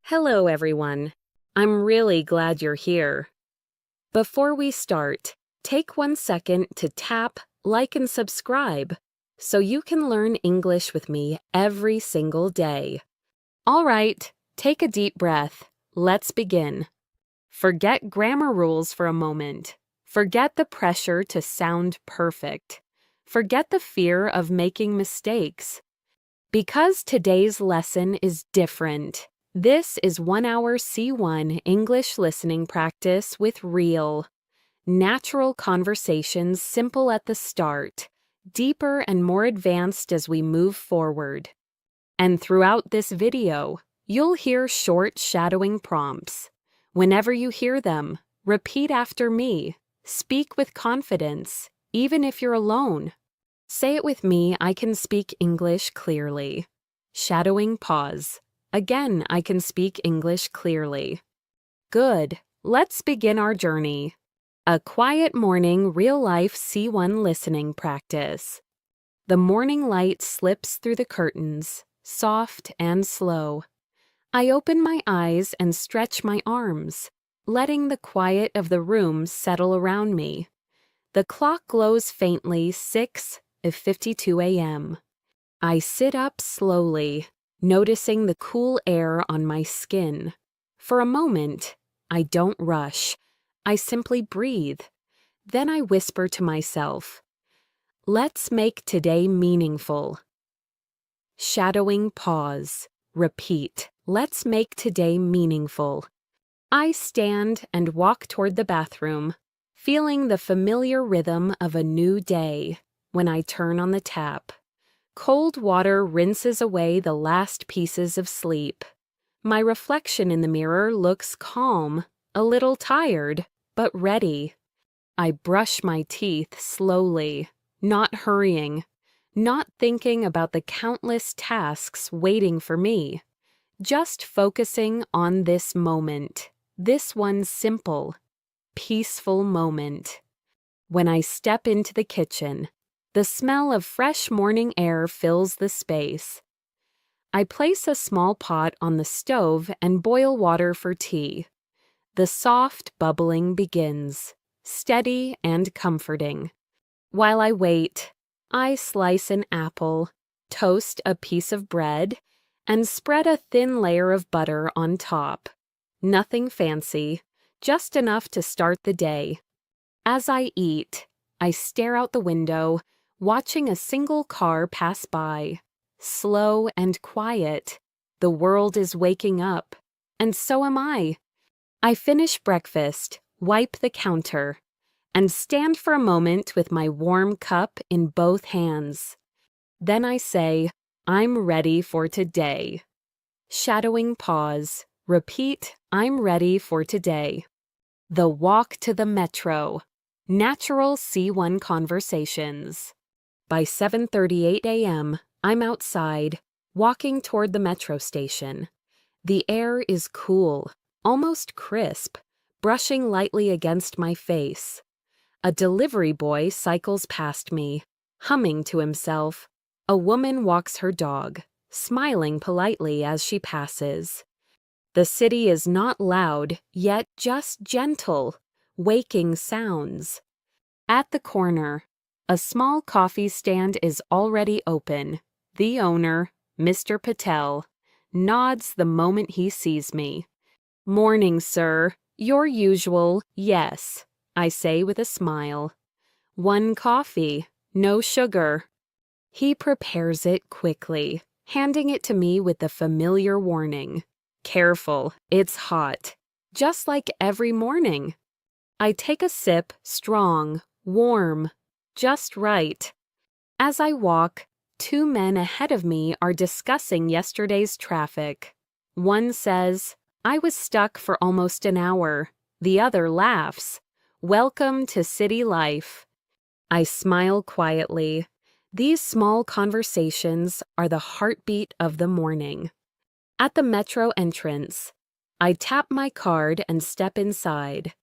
Hello, everyone. I'm really glad you're here. Before we start, take 1 second to tap, like, and subscribe so you can learn English with me every single day. All right, take a deep breath. Let's begin. Forget grammar rules for a moment. Forget the pressure to sound perfect. Forget the fear of making mistakes. Because today's lesson is different. This is 1 hour C1 English listening practice with real, natural conversations, simple at the start, deeper and more advanced as we move forward. And throughout this video, you'll hear short shadowing prompts. Whenever you hear them, repeat after me. Speak with confidence, even if you're alone. Say it with me, I can speak English clearly. Shadowing pause. Again, I can speak English clearly. Good. Let's begin our journey. A quiet morning real-life C1 listening practice. The morning light slips through the curtains, soft and slow. I open my eyes and stretch my arms, letting the quiet of the room settle around me. The clock glows faintly 6:52 a.m. I sit up slowly, noticing the cool air on my skin. For a moment, I don't rush. I simply breathe. Then I whisper to myself, "Let's make today meaningful." Shadowing pause. Repeat. Let's make today meaningful. I stand and walk toward the bathroom, feeling the familiar rhythm of a new day. When I turn on the tap, cold water rinses away the last pieces of sleep. My reflection in the mirror looks calm, a little tired, but ready. I brush my teeth slowly, not hurrying, not thinking about the countless tasks waiting for me, just focusing on this moment, this one simple, peaceful moment. When I step into the kitchen, the smell of fresh morning air fills the space. I place a small pot on the stove and boil water for tea. The soft bubbling begins, steady and comforting. While I wait, I slice an apple, toast a piece of bread, and spread a thin layer of butter on top. Nothing fancy, just enough to start the day. As I eat, I stare out the window, watching a single car pass by. Slow and quiet. The world is waking up, and so am I. I finish breakfast, wipe the counter, and stand for a moment with my warm cup in both hands. Then I say, I'm ready for today. Shadowing pause. Repeat, I'm ready for today. The walk to the metro. Natural C1 conversations. By 7:38 a.m., I'm outside, walking toward the metro station. The air is cool, almost crisp, brushing lightly against my face. A delivery boy cycles past me, humming to himself. A woman walks her dog, smiling politely as she passes. The city is not loud, yet just gentle, waking sounds. At the corner, a small coffee stand is already open. The owner, Mr. Patel, nods the moment he sees me. "Morning, sir. Your usual, yes," I say with a smile. "One coffee, no sugar." He prepares it quickly, handing it to me with the familiar warning. "Careful, it's hot," just like every morning. I take a sip, strong, warm, just right. As I walk, 2 men ahead of me are discussing yesterday's traffic. One says, "I was stuck for almost an hour." The other laughs. "Welcome to city life." I smile quietly. These small conversations are the heartbeat of the morning. At the metro entrance, I tap my card and step inside.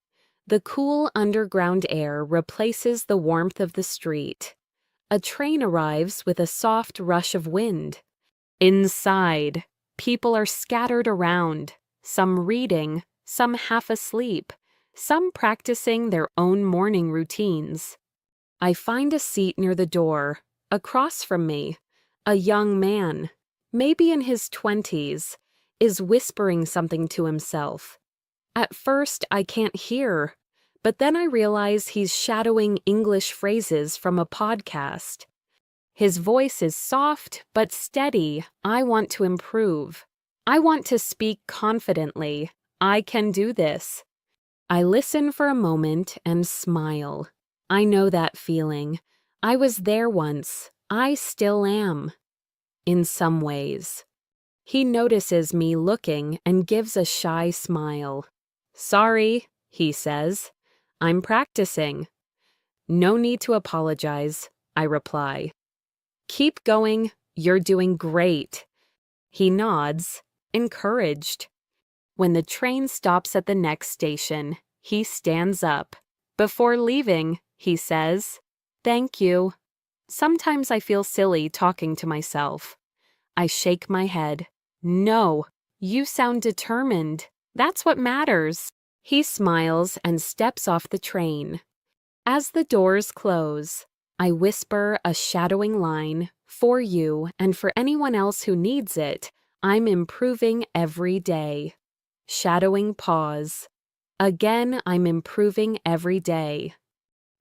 The cool underground air replaces the warmth of the street. A train arrives with a soft rush of wind. Inside, people are scattered around, some reading, some half asleep, some practicing their own morning routines. I find a seat near the door. Across from me, a young man, maybe in his 20s, is whispering something to himself. At first, I can't hear, but then I realize he's shadowing English phrases from a podcast. His voice is soft but steady. I want to improve. I want to speak confidently. I can do this. I listen for a moment and smile. I know that feeling. I was there once. I still am. In some ways. He notices me looking and gives a shy smile. Sorry, he says. I'm practicing. No need to apologize, I reply. Keep going, you're doing great. He nods, encouraged. When the train stops at the next station, he stands up. Before leaving, he says, "Thank you." Sometimes I feel silly talking to myself. I shake my head. No, you sound determined. That's what matters. He smiles and steps off the train. As the doors close, I whisper a shadowing line, for you and for anyone else who needs it. I'm improving every day. Shadowing pause. Again, I'm improving every day.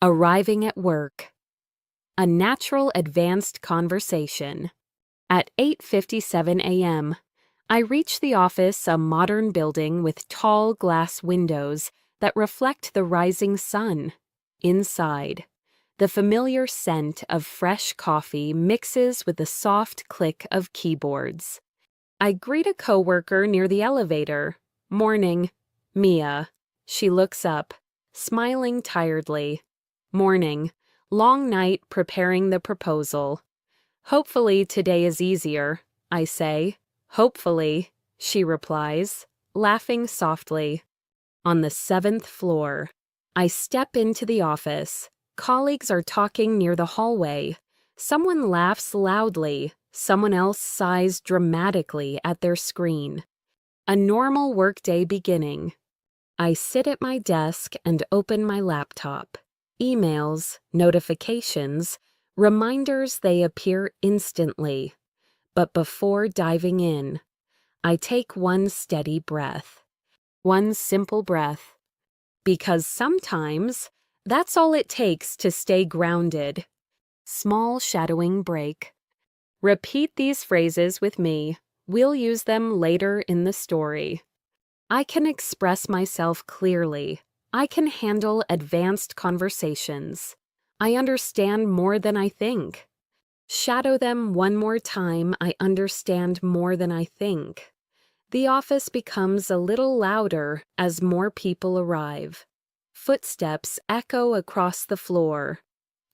Arriving at work. A natural advanced conversation. At 8:57 a.m., I reach the office, a modern building with tall glass windows that reflect the rising sun. Inside, the familiar scent of fresh coffee mixes with the soft click of keyboards. I greet a coworker near the elevator. Morning, Mia. She looks up, smiling tiredly. Morning, long night preparing the proposal. Hopefully today is easier, I say. Hopefully, she replies, laughing softly. On the 7th floor, I step into the office. Colleagues are talking near the hallway. Someone laughs loudly. Someone else sighs dramatically at their screen. A normal workday beginning. I sit at my desk and open my laptop. Emails, notifications, reminders, they appear instantly. But before diving in, I take one steady breath. One simple breath. Because sometimes that's all it takes to stay grounded. Small shadowing break. Repeat these phrases with me. We'll use them later in the story. I can express myself clearly. I can handle advanced conversations. I understand more than I think. Shadow them one more time. I understand more than I think. The office becomes a little louder as more people arrive. Footsteps echo across the floor.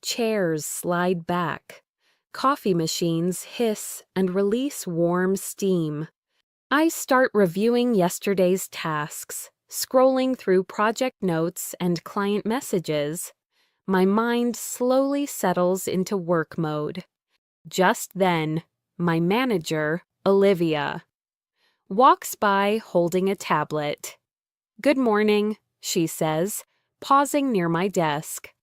Chairs slide back. Coffee machines hiss and release warm steam. I start reviewing yesterday's tasks, scrolling through project notes and client messages. My mind slowly settles into work mode. Just then, my manager, Olivia, walks by holding a tablet. "Good morning," she says, pausing near my desk.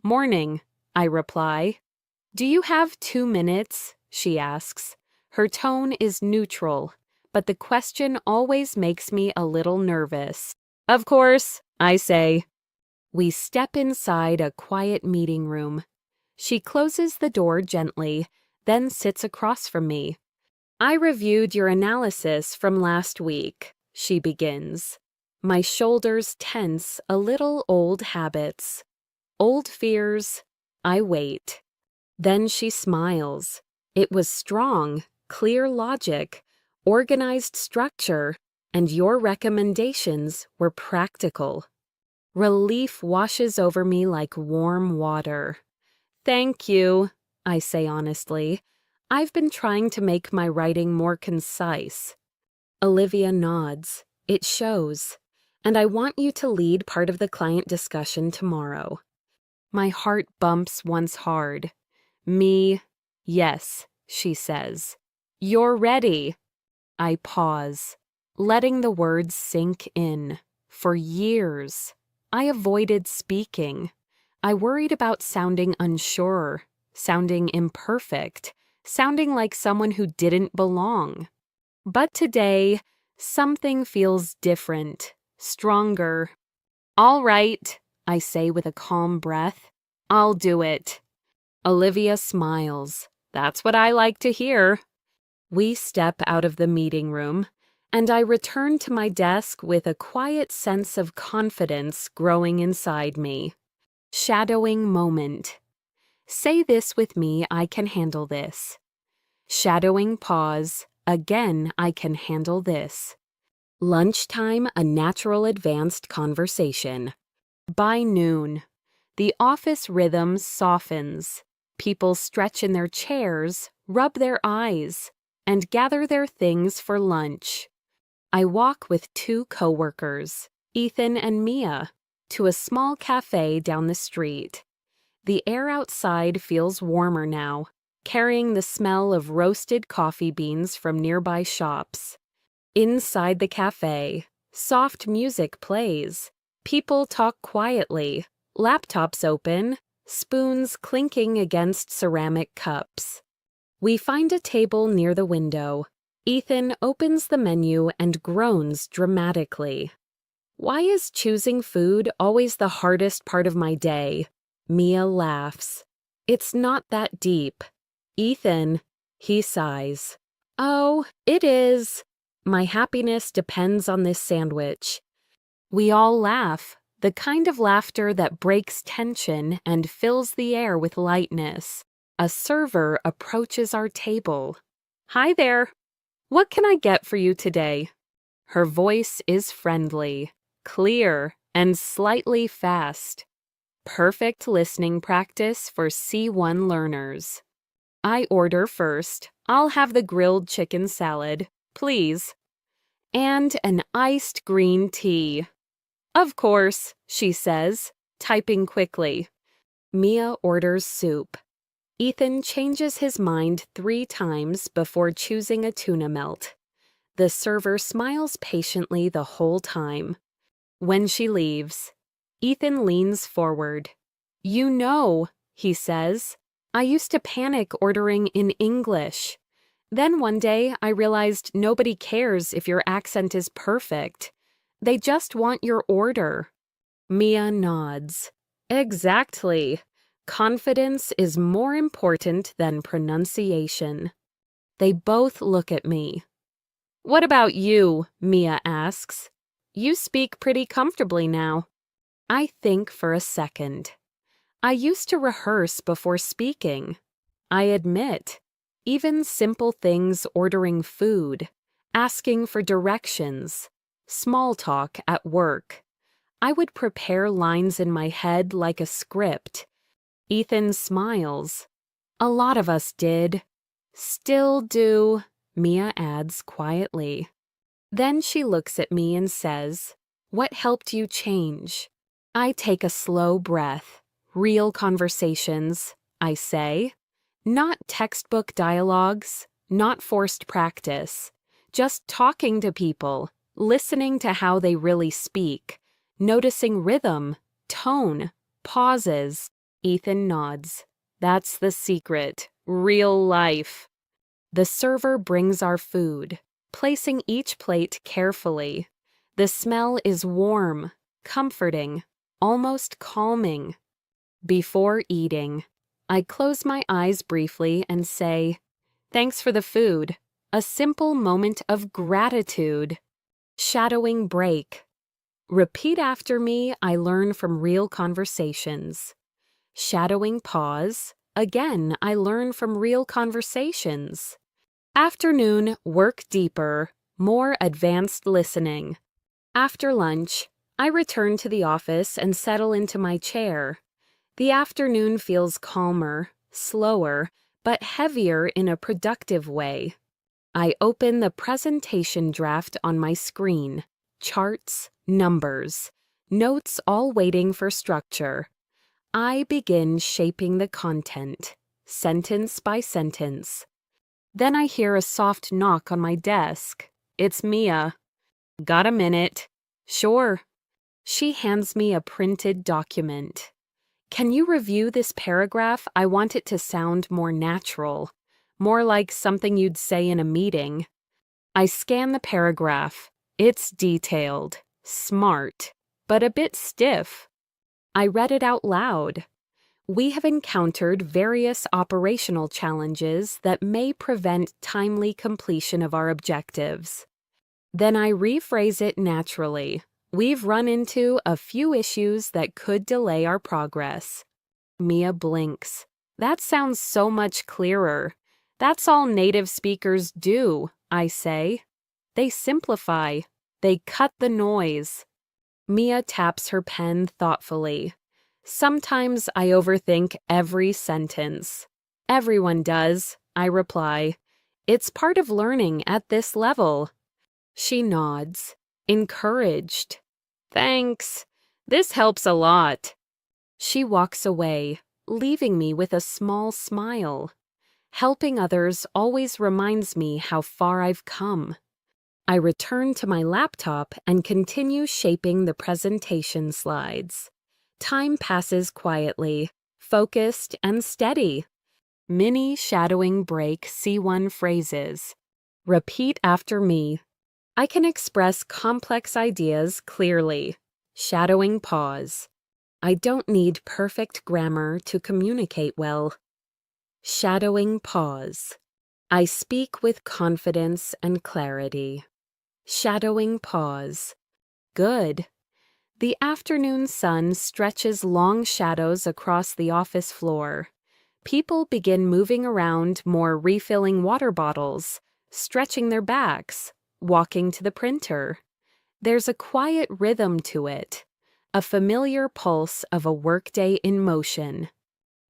"Morning," I reply. "Do you have 2 minutes?" she asks. Her tone is neutral, but the question always makes me a little nervous. "Of course," I say. We step inside a quiet meeting room. She closes the door gently, then sits across from me. "I reviewed your analysis from last week," she begins. My shoulders tense, a little old habits. Old fears. I wait. Then she smiles. It was strong, clear logic, organized structure, and your recommendations were practical. Relief washes over me like warm water. "Thank you," I say honestly. "I've been trying to make my writing more concise." Olivia nods. "It shows. And I want you to lead part of the client discussion tomorrow." My heart bumps once hard. "Me, yes," she says. You're ready. I pause, letting the words sink in. For years, I avoided speaking. I worried about sounding unsure, sounding imperfect, sounding like someone who didn't belong. But today, something feels different, stronger. All right, I say with a calm breath. I'll do it. Olivia smiles. That's what I like to hear. We step out of the meeting room, and I return to my desk with a quiet sense of confidence growing inside me. Shadowing moment. Say this with me, I can handle this. Shadowing pause. Again, I can handle this. Lunchtime, a natural advanced conversation. By noon, the office rhythm softens. People stretch in their chairs, rub their eyes, and gather their things for lunch. I walk with two coworkers, Ethan and Mia, to a small cafe down the street. The air outside feels warmer now, carrying the smell of roasted coffee beans from nearby shops. Inside the cafe, soft music plays. People talk quietly, laptops open, spoons clinking against ceramic cups. We find a table near the window. Ethan opens the menu and groans dramatically. Why is choosing food always the hardest part of my day? Mia laughs. It's not that deep. Ethan, he sighs. Oh, it is. My happiness depends on this sandwich. We all laugh, the kind of laughter that breaks tension and fills the air with lightness. A server approaches our table. Hi there. What can I get for you today? Her voice is friendly, clear, and slightly fast. Perfect listening practice for C1 learners. I order first. I'll have the grilled chicken salad, please. And an iced green tea. Of course, she says, typing quickly. Mia orders soup. Ethan changes his mind 3 times before choosing a tuna melt. The server smiles patiently the whole time. When she leaves, Ethan leans forward. You know, he says, I used to panic ordering in English. Then one day I realized nobody cares if your accent is perfect. They just want your order. Mia nods. Exactly. Confidence is more important than pronunciation. They both look at me. What about you? Mia asks. You speak pretty comfortably now. I think for a second. I used to rehearse before speaking. I admit, even simple things ordering food, asking for directions, small talk at work. I would prepare lines in my head like a script. Ethan smiles. A lot of us did. Still do, Mia adds quietly. Then she looks at me and says, What helped you change? I take a slow breath. Real conversations, I say. Not textbook dialogues, not forced practice. Just talking to people, listening to how they really speak, noticing rhythm, tone, pauses. Ethan nods. That's the secret. Real life. The server brings our food, placing each plate carefully. The smell is warm, comforting, almost calming. Before eating, I close my eyes briefly and say, Thanks for the food. A simple moment of gratitude. Shadowing break. Repeat after me, I learn from real conversations. Shadowing pause. Again, I learn from real conversations. Afternoon, work deeper, more advanced listening. After lunch, I return to the office and settle into my chair. The afternoon feels calmer, slower, but heavier in a productive way. I open the presentation draft on my screen. Charts, numbers, notes all waiting for structure. I begin shaping the content, sentence by sentence. Then I hear a soft knock on my desk. It's Mia. Got a minute? Sure. She hands me a printed document. Can you review this paragraph? I want it to sound more natural, more like something you'd say in a meeting. I scan the paragraph. It's detailed, smart, but a bit stiff. I read it out loud. We have encountered various operational challenges that may prevent timely completion of our objectives. Then I rephrase it naturally. We've run into a few issues that could delay our progress. Mia blinks. That sounds so much clearer. That's all native speakers do, I say. They simplify. They cut the noise. Mia taps her pen thoughtfully. Sometimes I overthink every sentence. Everyone does, I reply. It's part of learning at this level. She nods, encouraged. Thanks. This helps a lot. She walks away, leaving me with a small smile. Helping others always reminds me how far I've come. I return to my laptop and continue shaping the presentation slides. Time passes quietly, focused and steady. Mini shadowing break C1 phrases. Repeat after me. I can express complex ideas clearly. Shadowing pause. I don't need perfect grammar to communicate well. Shadowing pause. I speak with confidence and clarity. Shadowing pause. Good. The afternoon sun stretches long shadows across the office floor. People begin moving around, more refilling water bottles, stretching their backs, walking to the printer. There's a quiet rhythm to it, a familiar pulse of a workday in motion.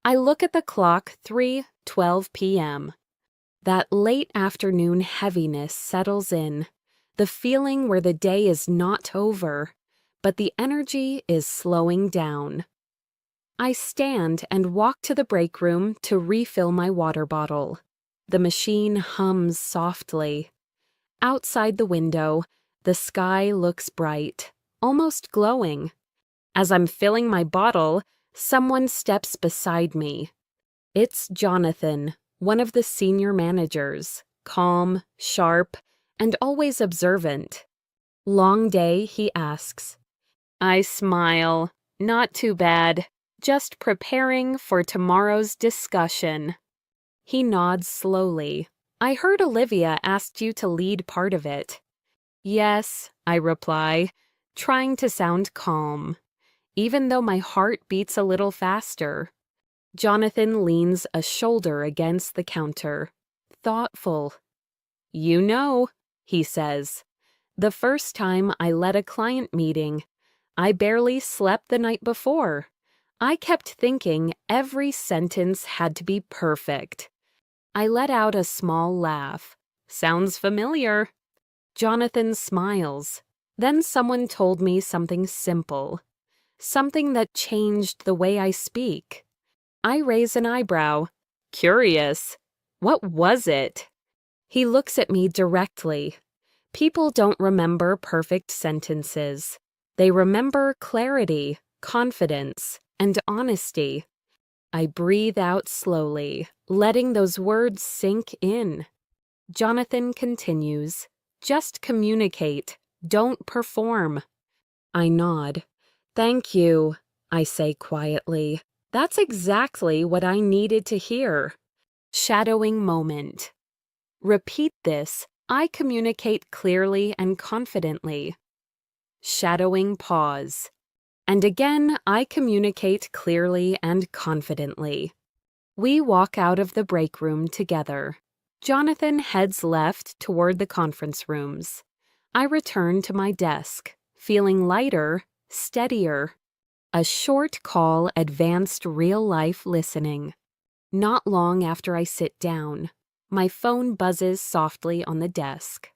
I look at the clock, 3:12 p.m. That late afternoon heaviness settles in, the feeling where the day is not over, but the energy is slowing down. I stand and walk to the break room to refill my water bottle. The machine hums softly. Outside the window, the sky looks bright, almost glowing. As I'm filling my bottle, someone steps beside me. It's Jonathan, one of the senior managers, calm, sharp, and always observant. Long day, he asks. I smile. Not too bad. Just preparing for tomorrow's discussion. He nods slowly. I heard Olivia asked you to lead part of it. Yes, I reply, trying to sound calm, even though my heart beats a little faster. Jonathan leans a shoulder against the counter, thoughtful. You know, he says. The first time I led a client meeting, I barely slept the night before. I kept thinking every sentence had to be perfect. I let out a small laugh. Sounds familiar. Jonathan smiles. Then someone told me something simple. Something that changed the way I speak. I raise an eyebrow. Curious. What was it? He looks at me directly. People don't remember perfect sentences. They remember clarity, confidence, and honesty. I breathe out slowly, letting those words sink in. Jonathan continues, just communicate, don't perform. I nod. Thank you, I say quietly. That's exactly what I needed to hear. Shadowing moment. Repeat this. I communicate clearly and confidently. Shadowing pause. And again, I communicate clearly and confidently. We walk out of the break room together. Jonathan heads left toward the conference rooms. I return to my desk, feeling lighter, steadier. A short call advanced real-life listening. Not long after I sit down, my phone buzzes softly on the desk.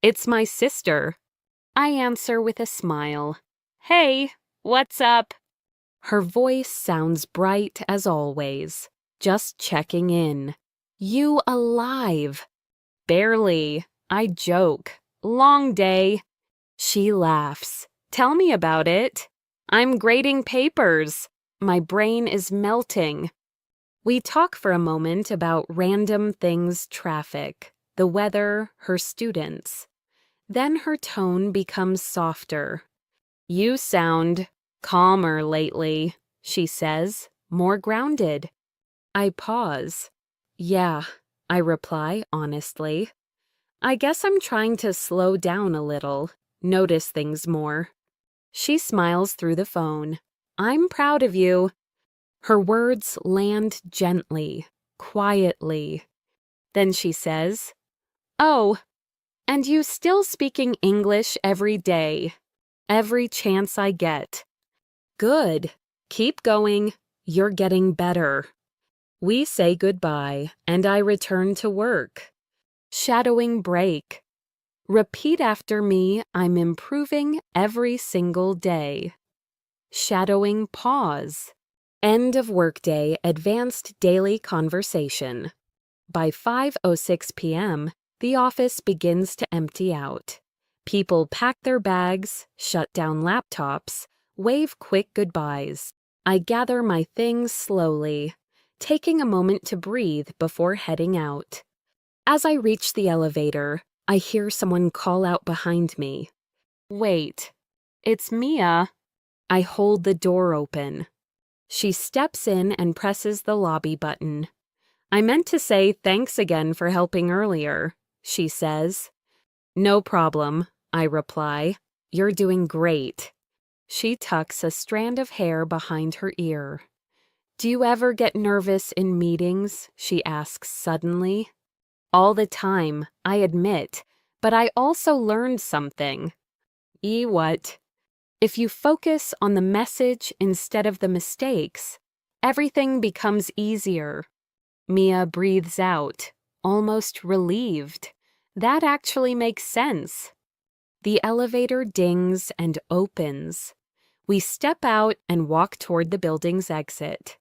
It's my sister. I answer with a smile. Hey, what's up? Her voice sounds bright as always, just checking in. You alive? Barely. I joke. Long day. She laughs. Tell me about it. I'm grading papers. My brain is melting. We talk for a moment about random things: traffic, the weather, her students. Then her tone becomes softer. You sound calmer lately, she says, more grounded. I pause. Yeah, I reply honestly. I guess I'm trying to slow down a little, notice things more. She smiles through the phone. I'm proud of you. Her words land gently, quietly. Then she says, Oh, and you still speaking English every day, every chance I get. Good. Keep going. You're getting better. We say goodbye, and I return to work. Shadowing break. Repeat after me, I'm improving every single day. Shadowing pause. End of workday, advanced daily conversation. By 5:06 p.m., the office begins to empty out. People pack their bags, shut down laptops, wave quick goodbyes. I gather my things slowly, taking a moment to breathe before heading out. As I reach the elevator, I hear someone call out behind me. Wait, it's Mia. I hold the door open. She steps in and presses the lobby button. I meant to say thanks again for helping earlier, she says. No problem, I reply. You're doing great. She tucks a strand of hair behind her ear. Do you ever get nervous in meetings? She asks suddenly. All the time, I admit, but I also learned something. What? If you focus on the message instead of the mistakes, everything becomes easier. Mia breathes out, almost relieved. That actually makes sense. The elevator dings and opens. We step out and walk toward the building's exit.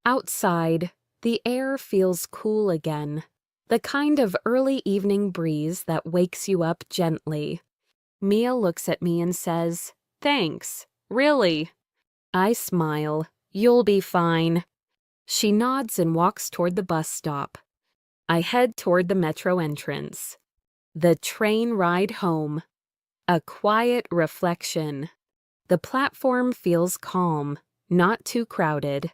Outside, the air feels cool again, the kind of early evening breeze that wakes you up gently. Mia looks at me and says, Thanks, really. I smile. You'll be fine. She nods and walks toward the bus stop. I head toward the metro entrance. The train ride home. A quiet reflection. The platform feels calm, not too crowded.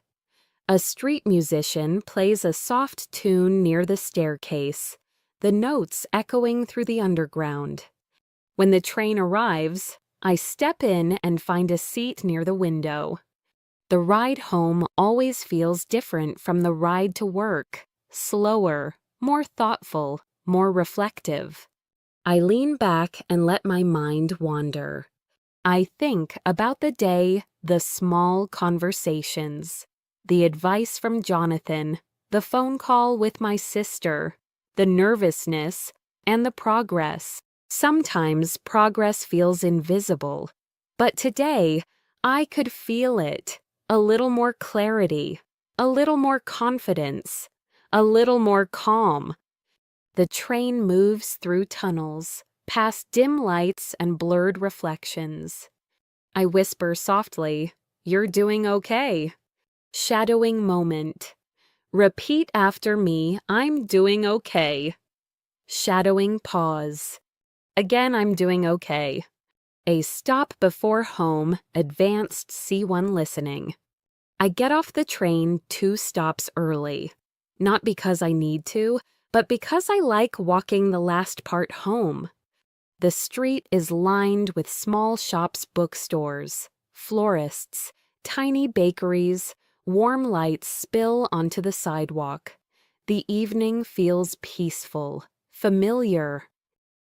A street musician plays a soft tune near the staircase, the notes echoing through the underground. When the train arrives, I step in and find a seat near the window. The ride home always feels different from the ride to work, slower, more thoughtful, more reflective. I lean back and let my mind wander. I think about the day, the small conversations, the advice from Jonathan, the phone call with my sister, the nervousness, and the progress. Sometimes progress feels invisible, but today I could feel it. A little more clarity, a little more confidence, a little more calm. The train moves through tunnels, past dim lights and blurred reflections. I whisper softly, You're doing okay. Shadowing moment. Repeat after me, I'm doing okay. Shadowing pause. Again, I'm doing okay. A stop before home, advanced C1 listening. I get off the train 2 stops early. Not because I need to, but because I like walking the last part home. The street is lined with small shops, bookstores, florists, tiny bakeries. Warm lights spill onto the sidewalk. The evening feels peaceful, familiar.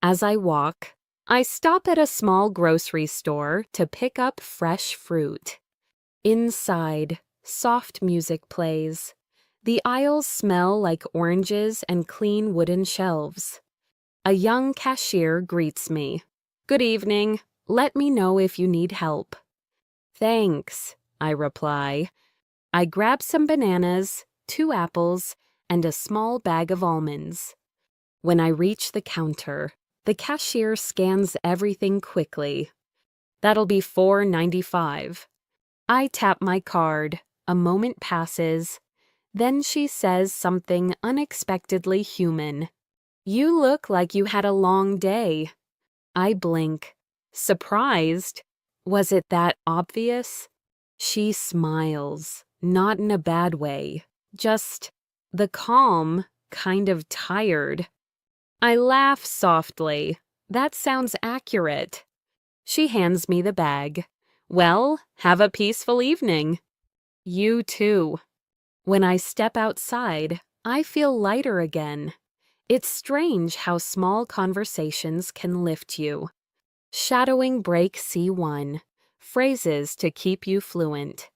As I walk, I stop at a small grocery store to pick up fresh fruit. Inside, soft music plays. The aisles smell like oranges and clean wooden shelves. A young cashier greets me. Good evening. Let me know if you need help. Thanks, I reply. I grab some bananas, 2 apples, and a small bag of almonds. When I reach the counter, the cashier scans everything quickly. That'll be $4.95. I tap my card. A moment passes. Then she says something unexpectedly human. "You look like you had a long day." I blink. Surprised? Was it that obvious? She smiles, not in a bad way, just the calm, kind of tired. I laugh softly. That sounds accurate. She hands me the bag. "Well, have a peaceful evening." "You too." When I step outside, I feel lighter again. It's strange how small conversations can lift you. Shadowing break C1. Phrases to keep you fluent.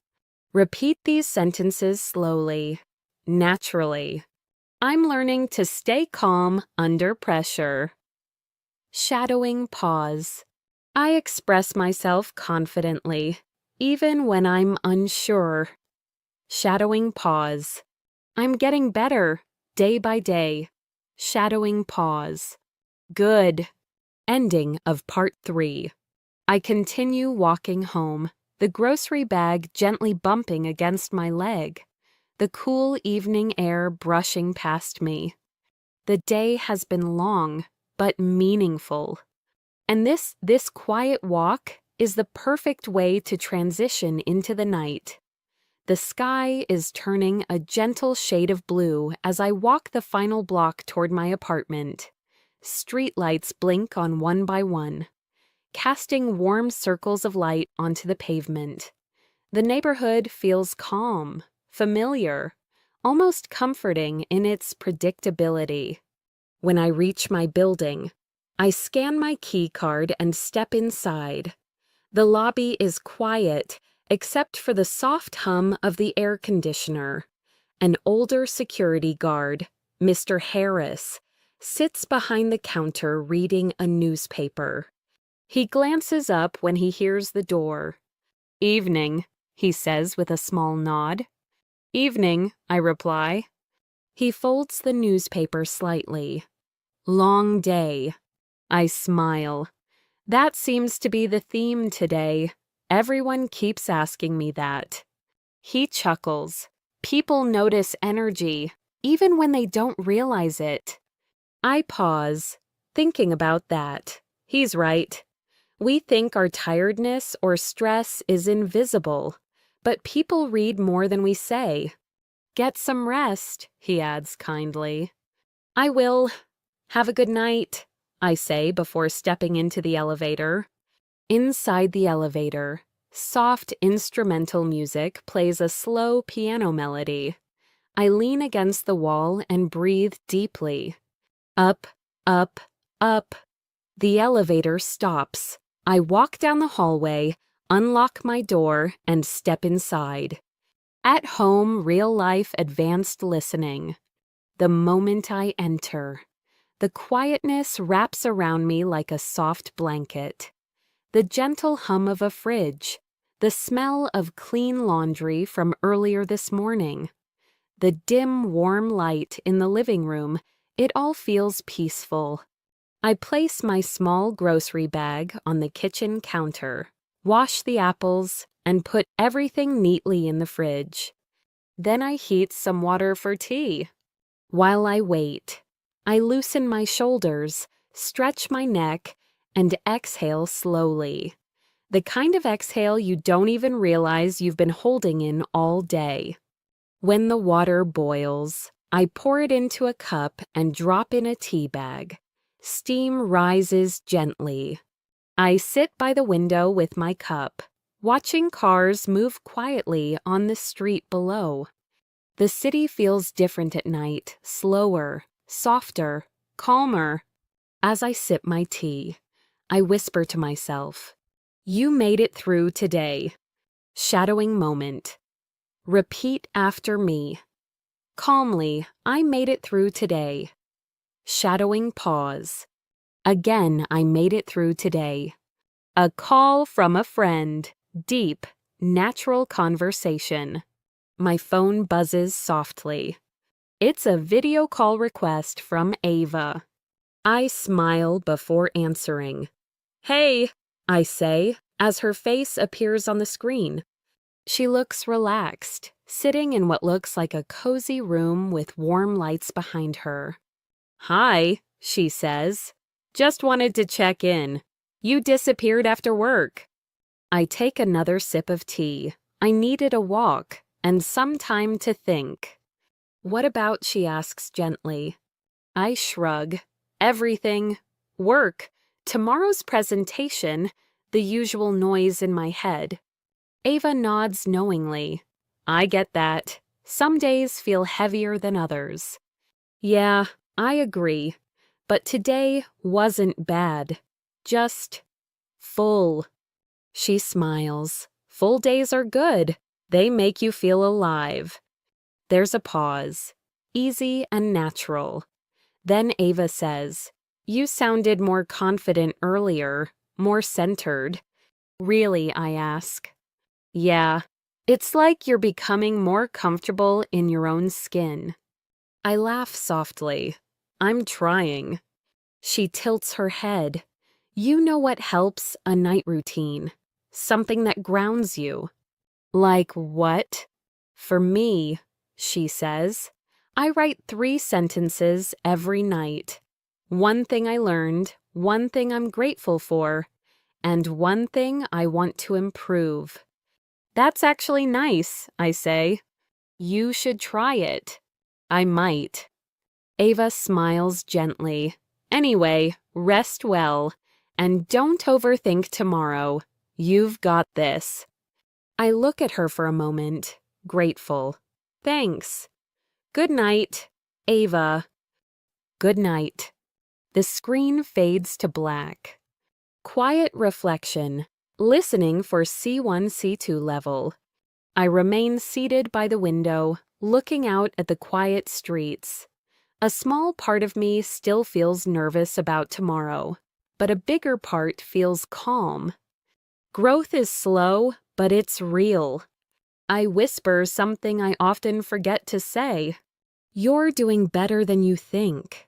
Repeat these sentences slowly, naturally. I'm learning to stay calm under pressure. Shadowing pause. I express myself confidently, even when I'm unsure. Shadowing pause. I'm getting better, day by day. Shadowing pause. Good. Ending of part 3. I continue walking home, the grocery bag gently bumping against my leg, the cool evening air brushing past me. The day has been long, but meaningful. And this quiet walk is the perfect way to transition into the night. The sky is turning a gentle shade of blue as I walk the final block toward my apartment. Streetlights blink on one by one, casting warm circles of light onto the pavement. The neighborhood feels calm, familiar, almost comforting in its predictability. When I reach my building, I scan my key card and step inside. The lobby is quiet, except for the soft hum of the air conditioner. An older security guard, Mr. Harris, sits behind the counter reading a newspaper. He glances up when he hears the door. "Evening," he says with a small nod. "Evening," I reply. He folds the newspaper slightly. "Long day." I smile. That seems to be the theme today. Everyone keeps asking me that. He chuckles. People notice energy, even when they don't realize it. I pause, thinking about that. He's right. We think our tiredness or stress is invisible, but people read more than we say. "Get some rest," he adds kindly. "I will. Have a good night," I say before stepping into the elevator. Inside the elevator, soft instrumental music plays a slow piano melody. I lean against the wall and breathe deeply. Up, up, up. The elevator stops. I walk down the hallway, unlock my door, and step inside. At home, real-life advanced listening. The moment I enter, the quietness wraps around me like a soft blanket. The gentle hum of a fridge, the smell of clean laundry from earlier this morning, the dim, warm light in the living room, it all feels peaceful. I place my small grocery bag on the kitchen counter, wash the apples, and put everything neatly in the fridge. Then I heat some water for tea. While I wait, I loosen my shoulders, stretch my neck, and exhale slowly. The kind of exhale you don't even realize you've been holding in all day. When the water boils, I pour it into a cup and drop in a tea bag. Steam rises gently. I sit by the window with my cup, watching cars move quietly on the street below. The city feels different at night, slower, softer, calmer. As I sip my tea, I whisper to myself, "You made it through today." Shadowing moment. Repeat after me. Calmly, I made it through today. Shadowing pause. Again, I made it through today. A call from a friend. Deep, natural conversation. My phone buzzes softly. It's a video call request from Ava. I smile before answering. Hey, I say, as her face appears on the screen. She looks relaxed, sitting in what looks like a cozy room with warm lights behind her. Hi, she says. Just wanted to check in. You disappeared after work. I take another sip of tea. I needed a walk and some time to think. What about, she asks gently. I shrug. Everything. Work. Tomorrow's presentation. The usual noise in my head. Ava nods knowingly. I get that. Some days feel heavier than others. Yeah, I agree. But today wasn't bad. Just full. She smiles. Full days are good. They make you feel alive. There's a pause. Easy and natural. Then Ava says, You sounded more confident earlier, more centered. Really, I ask. Yeah, it's like you're becoming more comfortable in your own skin. I laugh softly. I'm trying. She tilts her head. You know what helps? A night routine. Something that grounds you. Like what? For me, she says, I write 3 sentences every night. One thing I learned, one thing I'm grateful for, and one thing I want to improve. That's actually nice, I say. You should try it. I might. Ava smiles gently. Anyway, rest well, and don't overthink tomorrow. You've got this. I look at her for a moment, grateful. Thanks. Good night, Ava. Good night. The screen fades to black. Quiet reflection, listening for C1, C2 level. I remain seated by the window, looking out at the quiet streets. A small part of me still feels nervous about tomorrow, but a bigger part feels calm. Growth is slow, but it's real. I whisper something I often forget to say. You're doing better than you think.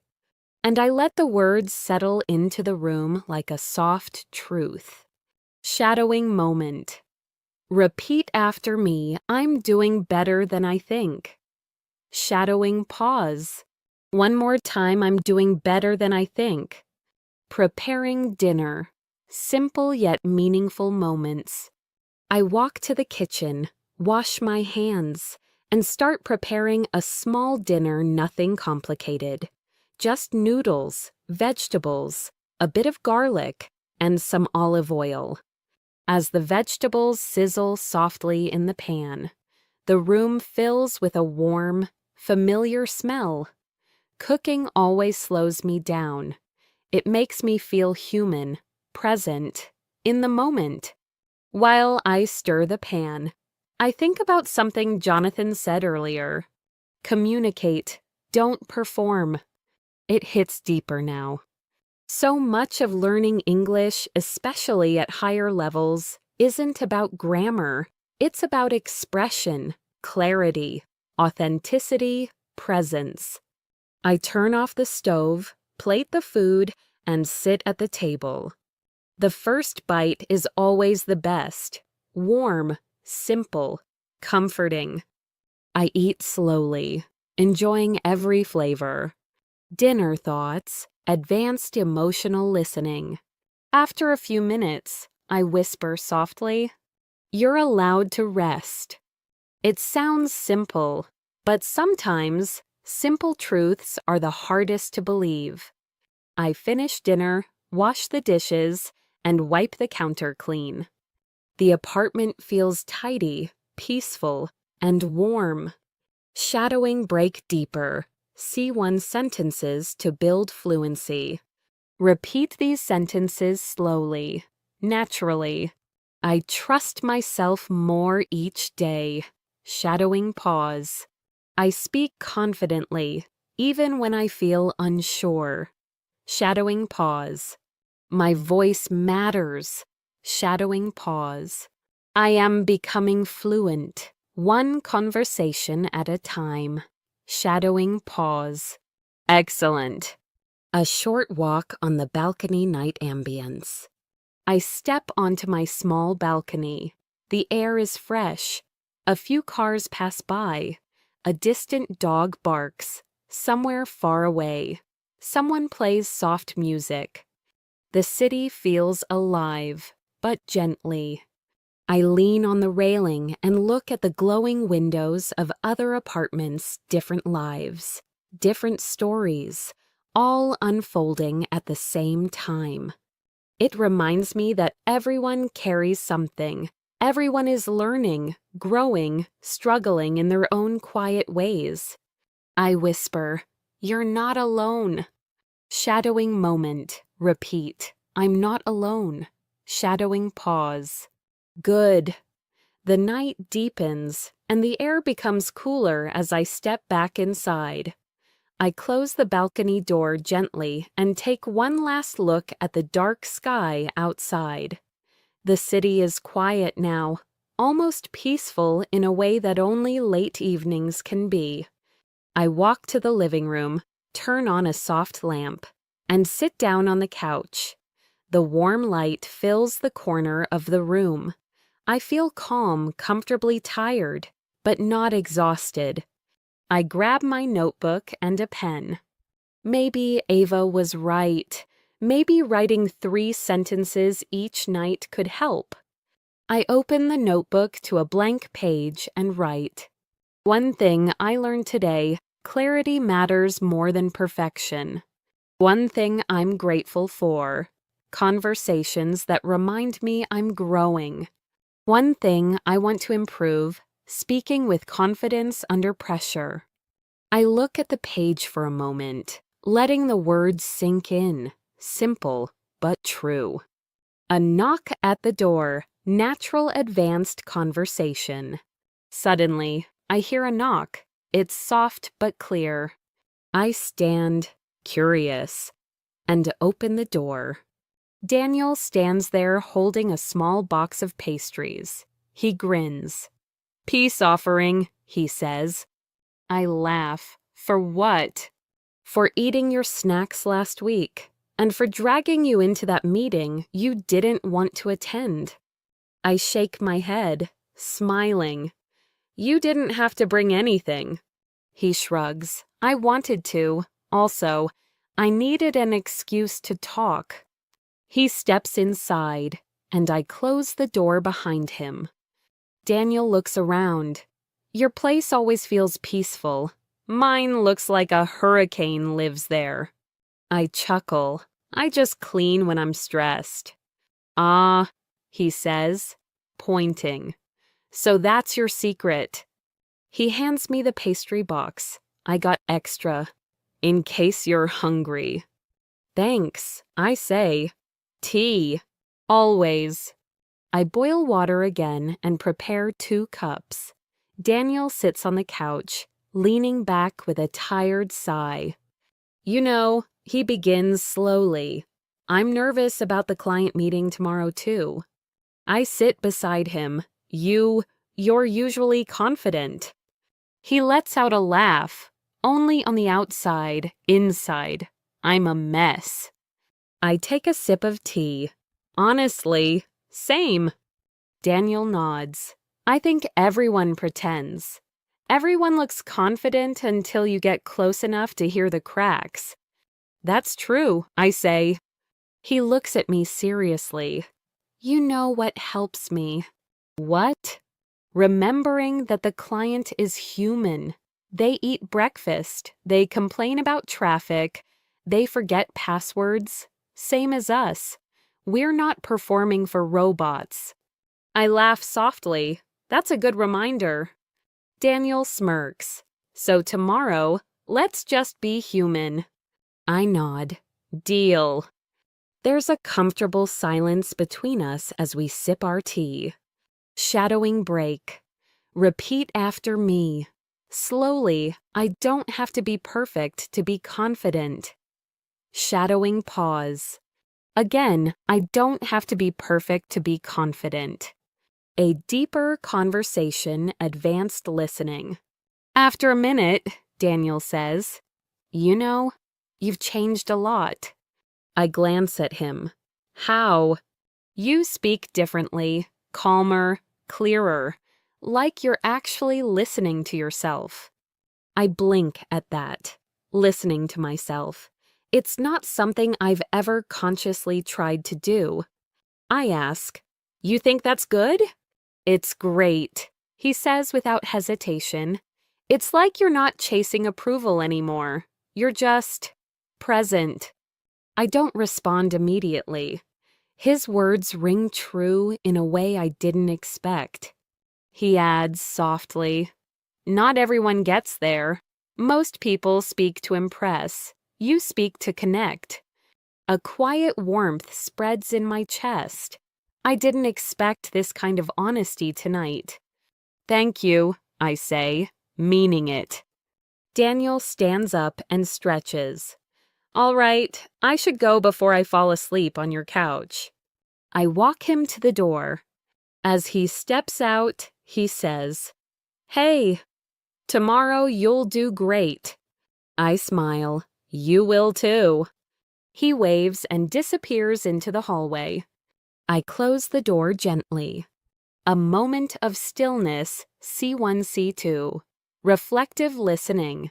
And I let the words settle into the room like a soft truth. Shadowing moment. Repeat after me, I'm doing better than I think. Shadowing pause. One more time, I'm doing better than I think. Preparing dinner. Simple yet meaningful moments. I walk to the kitchen, wash my hands, and start preparing a small dinner, nothing complicated. Just noodles, vegetables, a bit of garlic, and some olive oil. As the vegetables sizzle softly in the pan, the room fills with a warm, familiar smell. Cooking always slows me down. It makes me feel human, present, in the moment. While I stir the pan, I think about something Jonathan said earlier. Communicate, don't perform. It hits deeper now. So much of learning English, especially at higher levels, isn't about grammar. It's about expression, clarity, authenticity, presence. I turn off the stove, plate the food, and sit at the table. The first bite is always the best. Warm, simple, comforting. I eat slowly, enjoying every flavor. Dinner thoughts, advanced emotional listening. After a few minutes, I whisper softly, You're allowed to rest. It sounds simple, but sometimes simple truths are the hardest to believe. I finish dinner, wash the dishes, and wipe the counter clean. The apartment feels tidy, peaceful, and warm. Shadowing break deeper. C1 sentences to build fluency. Repeat these sentences slowly, naturally. I trust myself more each day. Shadowing pause. I speak confidently, even when I feel unsure. Shadowing pause. My voice matters. Shadowing pause. I am becoming fluent, one conversation at a time. Shadowing pause. Excellent. A short walk on the balcony night ambience. I step onto my small balcony. The air is fresh. A few cars pass by. A distant dog barks. Somewhere far away. Someone plays soft music. The city feels alive, but gently. I lean on the railing and look at the glowing windows of other apartments' different lives, different stories, all unfolding at the same time. It reminds me that everyone carries something. Everyone is learning, growing, struggling in their own quiet ways. I whisper, "You're not alone." Shadowing moment. Repeat. I'm not alone. Shadowing pause. Good. The night deepens, and the air becomes cooler as I step back inside. I close the balcony door gently and take one last look at the dark sky outside. The city is quiet now, almost peaceful in a way that only late evenings can be. I walk to the living room, turn on a soft lamp, and sit down on the couch. The warm light fills the corner of the room. I feel calm, comfortably tired, but not exhausted. I grab my notebook and a pen. Maybe Ava was right. Maybe writing 3 sentences each night could help. I open the notebook to a blank page and write. One thing I learned today: clarity matters more than perfection. One thing I'm grateful for: conversations that remind me I'm growing. One thing I want to improve: speaking with confidence under pressure. I look at the page for a moment, letting the words sink in. Simple, but true. A knock at the door. Natural advanced conversation. Suddenly, I hear a knock. It's soft but clear. I stand, curious, and open the door. Daniel stands there holding a small box of pastries. He grins. "Peace offering," he says. I laugh. For what? For eating your snacks last week, and for dragging you into that meeting you didn't want to attend. I shake my head, smiling. "You didn't have to bring anything." He shrugs. "I wanted to. Also, I needed an excuse to talk." He steps inside, and I close the door behind him. Daniel looks around. "Your place always feels peaceful. Mine looks like a hurricane lives there." I chuckle. "I just clean when I'm stressed." "Ah," he says, pointing. "So that's your secret." He hands me the pastry box. I got extra, in case you're hungry. "Thanks," I say. "Tea. Always." I boil water again and prepare 2 cups. Daniel sits on the couch, leaning back with a tired sigh. "You know," he begins slowly, "I'm nervous about the client meeting tomorrow too." I sit beside him. You're usually confident." He lets out a laugh. "Only on the outside. Inside, I'm a mess." I take a sip of tea. "Honestly, same." Daniel nods. "I think everyone pretends. Everyone looks confident until you get close enough to hear the cracks." "That's true," I say. He looks at me seriously. "You know what helps me?" "What?" "Remembering that the client is human. They eat breakfast. They complain about traffic. They forget passwords. Same as us. We're not performing for robots." I laugh softly. "That's a good reminder." Daniel smirks. "So tomorrow, let's just be human." I nod. "Deal." There's a comfortable silence between us as we sip our tea. Shadowing break. Repeat after me. Slowly, I don't have to be perfect to be confident. Shadowing pause. Again, I don't have to be perfect to be confident. A deeper conversation, advanced listening. After a minute, Daniel says. You know, you've changed a lot. I glance at him. How? You speak differently, calmer, clearer, like you're actually listening to yourself. I blink at that, listening to myself. It's not something I've ever consciously tried to do. I ask, You think that's good? It's great, he says without hesitation. It's like you're not chasing approval anymore. You're just present. I don't respond immediately. His words ring true in a way I didn't expect. He adds softly, Not everyone gets there. Most people speak to impress. You speak to connect. A quiet warmth spreads in my chest. I didn't expect this kind of honesty tonight. Thank you, I say, meaning it. Daniel stands up and stretches. All right, I should go before I fall asleep on your couch. I walk him to the door. As he steps out, he says, Hey, tomorrow you'll do great. I smile. You will too. He waves and disappears into the hallway. I close the door gently. A moment of stillness, C1, C2. Reflective listening.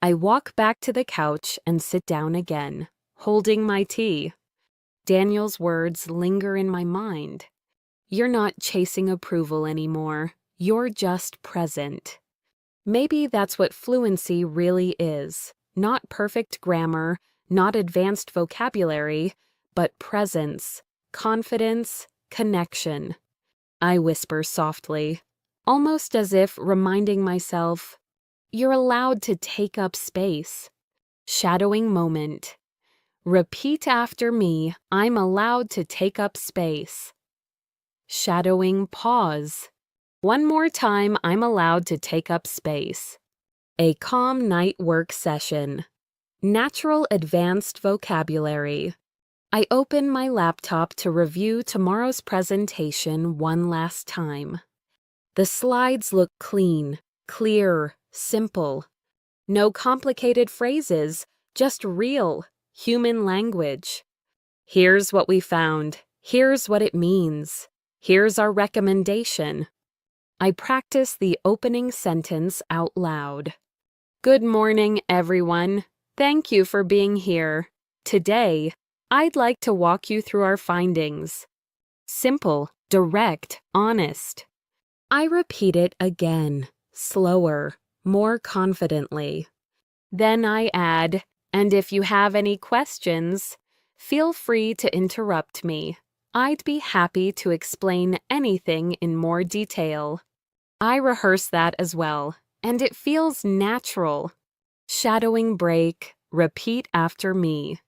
I walk back to the couch and sit down again, holding my tea. Daniel's words linger in my mind. You're not chasing approval anymore. You're just present. Maybe that's what fluency really is. Not perfect grammar, not advanced vocabulary, but presence, confidence, connection. I whisper softly, almost as if reminding myself, You're allowed to take up space. Shadowing moment. Repeat after me, I'm allowed to take up space. Shadowing pause. One more time, I'm allowed to take up space. A calm night work session. Natural advanced vocabulary. I open my laptop to review tomorrow's presentation one last time. The slides look clean, clear, simple. No complicated phrases, just real, human language. Here's what we found. Here's what it means. Here's our recommendation. I practice the opening sentence out loud. Good morning, everyone. Thank you for being here. Today, I'd like to walk you through our findings. Simple, direct, honest. I repeat it again, slower, more confidently. Then I add, and if you have any questions, feel free to interrupt me. I'd be happy to explain anything in more detail. I rehearse that as well, and it feels natural. Shadowing break, repeat after me.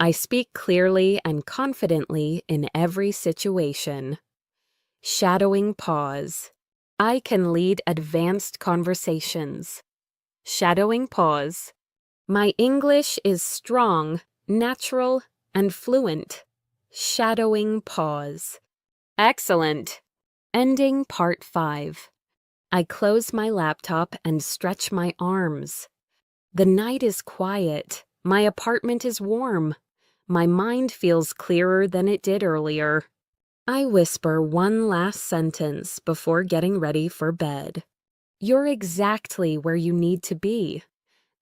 I speak clearly and confidently in every situation. Shadowing pause. I can lead advanced conversations. Shadowing pause. My English is strong, natural, and fluent. Shadowing pause. Excellent. Ending part 5. I close my laptop and stretch my arms. The night is quiet. My apartment is warm. My mind feels clearer than it did earlier. I whisper one last sentence before getting ready for bed. You're exactly where you need to be.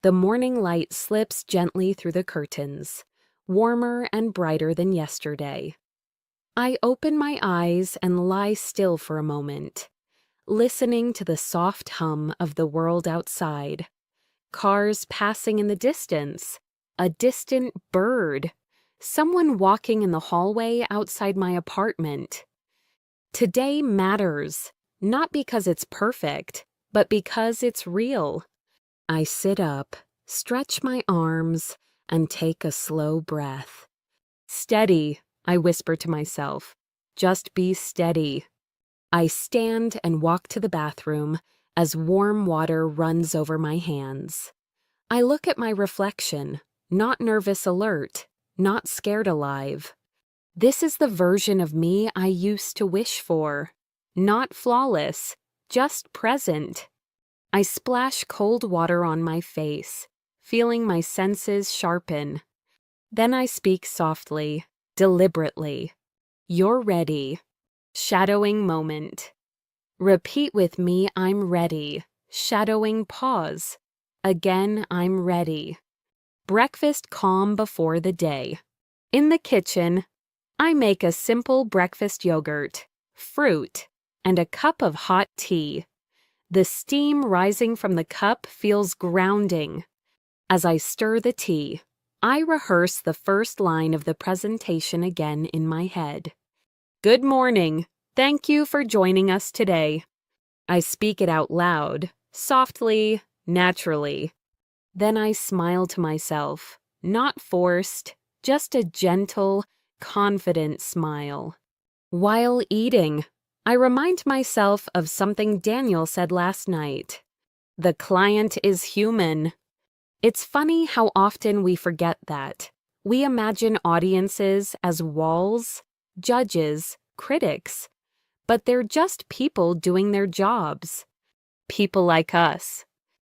The morning light slips gently through the curtains, warmer and brighter than yesterday. I open my eyes and lie still for a moment, listening to the soft hum of the world outside. Cars passing in the distance, a distant bird, someone walking in the hallway outside my apartment. Today matters, not because it's perfect, but because it's real. I sit up, stretch my arms, and take a slow breath. Steady, I whisper to myself. Just be steady. I stand and walk to the bathroom as warm water runs over my hands. I look at my reflection, not nervous alert, not scared alive. This is the version of me I used to wish for. Not flawless, just present. I splash cold water on my face, feeling my senses sharpen. Then I speak softly, deliberately. You're ready. Shadowing moment. Repeat with me, I'm ready. Shadowing pause. Again, I'm ready. Breakfast calm before the day. In the kitchen, I make a simple breakfast yogurt, fruit, and a cup of hot tea. The steam rising from the cup feels grounding. As I stir the tea, I rehearse the first line of the presentation again in my head. Good morning. Thank you for joining us today. I speak it out loud, softly, naturally. Then I smile to myself, not forced, just a gentle, confident smile. While eating, I remind myself of something Daniel said last night. The client is human. It's funny how often we forget that. We imagine audiences as walls, judges, critics, but they're just people doing their jobs. People like us.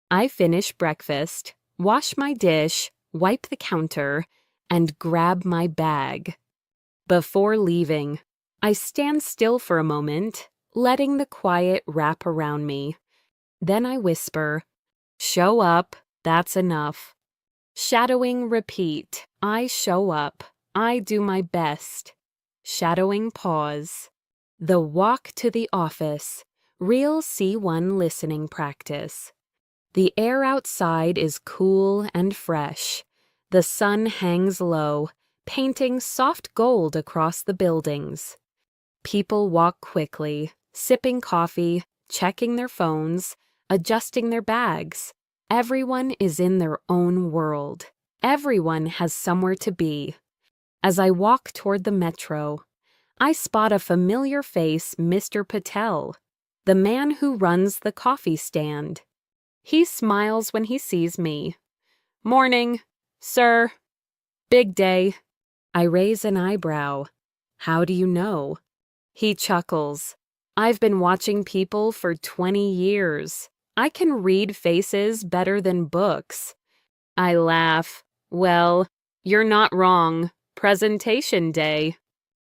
I finish breakfast, wash my dish, wipe the counter, and grab my bag. Before leaving, I stand still for a moment, letting the quiet wrap around me. Then I whisper, show up, that's enough. Shadowing repeat, I show up, I do my best. Shadowing pause. The walk to the office, real C1 listening practice. The air outside is cool and fresh. The sun hangs low, painting soft gold across the buildings. People walk quickly, sipping coffee, checking their phones, adjusting their bags. Everyone is in their own world. Everyone has somewhere to be. As I walk toward the metro, I spot a familiar face, Mr. Patel, the man who runs the coffee stand. He smiles when he sees me. Morning, sir. Big day. I raise an eyebrow. How do you know? He chuckles. I've been watching people for 20 years. I can read faces better than books. I laugh. Well, you're not wrong. Presentation day.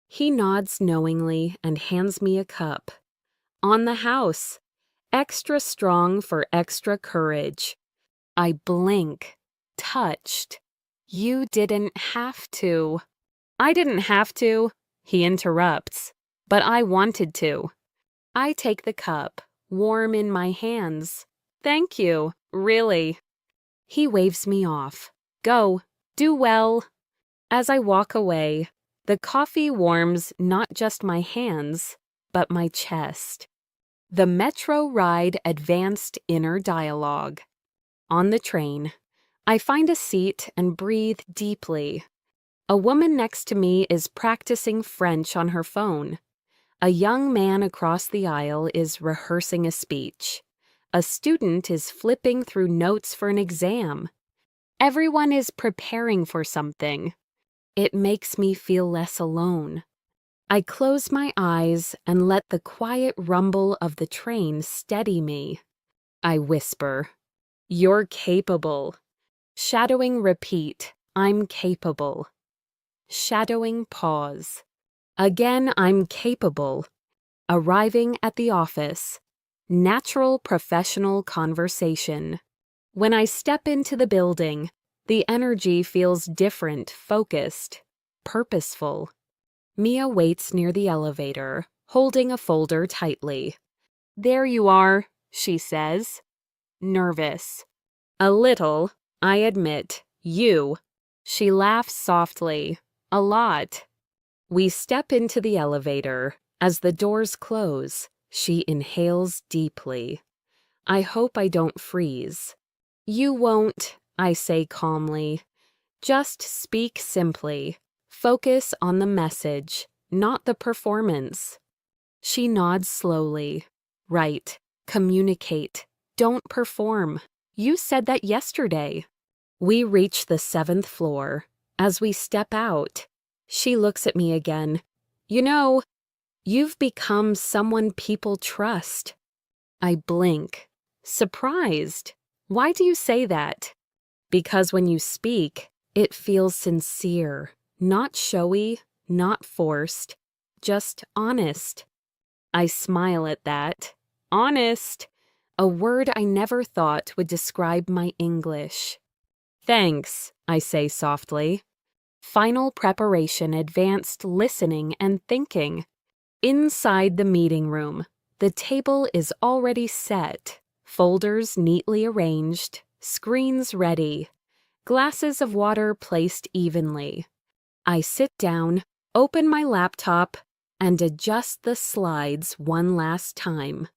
He nods knowingly and hands me a cup. On the house. Extra strong for extra courage. I blink. Touched. You didn't have to. I didn't have to, he interrupts, but I wanted to. I take the cup, warm in my hands. Thank you, really. He waves me off. Go, do well. As I walk away, the coffee warms not just my hands, but my chest. The metro ride advanced inner dialogue. On the train, I find a seat and breathe deeply. A woman next to me is practicing French on her phone. A young man across the aisle is rehearsing a speech. A student is flipping through notes for an exam. Everyone is preparing for something. It makes me feel less alone. I close my eyes and let the quiet rumble of the train steady me. I whisper, "You're capable." Shadowing repeat, "I'm capable." Shadowing pause. Again, I'm capable. Arriving at the office. Natural professional conversation. When I step into the building, the energy feels different, focused, purposeful. Mia waits near the elevator, holding a folder tightly. There you are, she says. Nervous. A little, I admit. You. She laughs softly. A lot. We step into the elevator. As the doors close, she inhales deeply. I hope I don't freeze. You won't, I say calmly. Just speak simply. Focus on the message, not the performance. She nods slowly. Right. Communicate. Don't perform. You said that yesterday. We reach the 7th floor. As we step out, she looks at me again. You know, you've become someone people trust. I blink. Surprised. Why do you say that? Because when you speak, it feels sincere, not showy, not forced, just honest. I smile at that. Honest. A word I never thought would describe my English. Thanks, I say softly. Final preparation, advanced listening and thinking. Inside the meeting room, the table is already set, folders neatly arranged, screens ready, glasses of water placed evenly. I sit down, open my laptop, and adjust the slides one last time.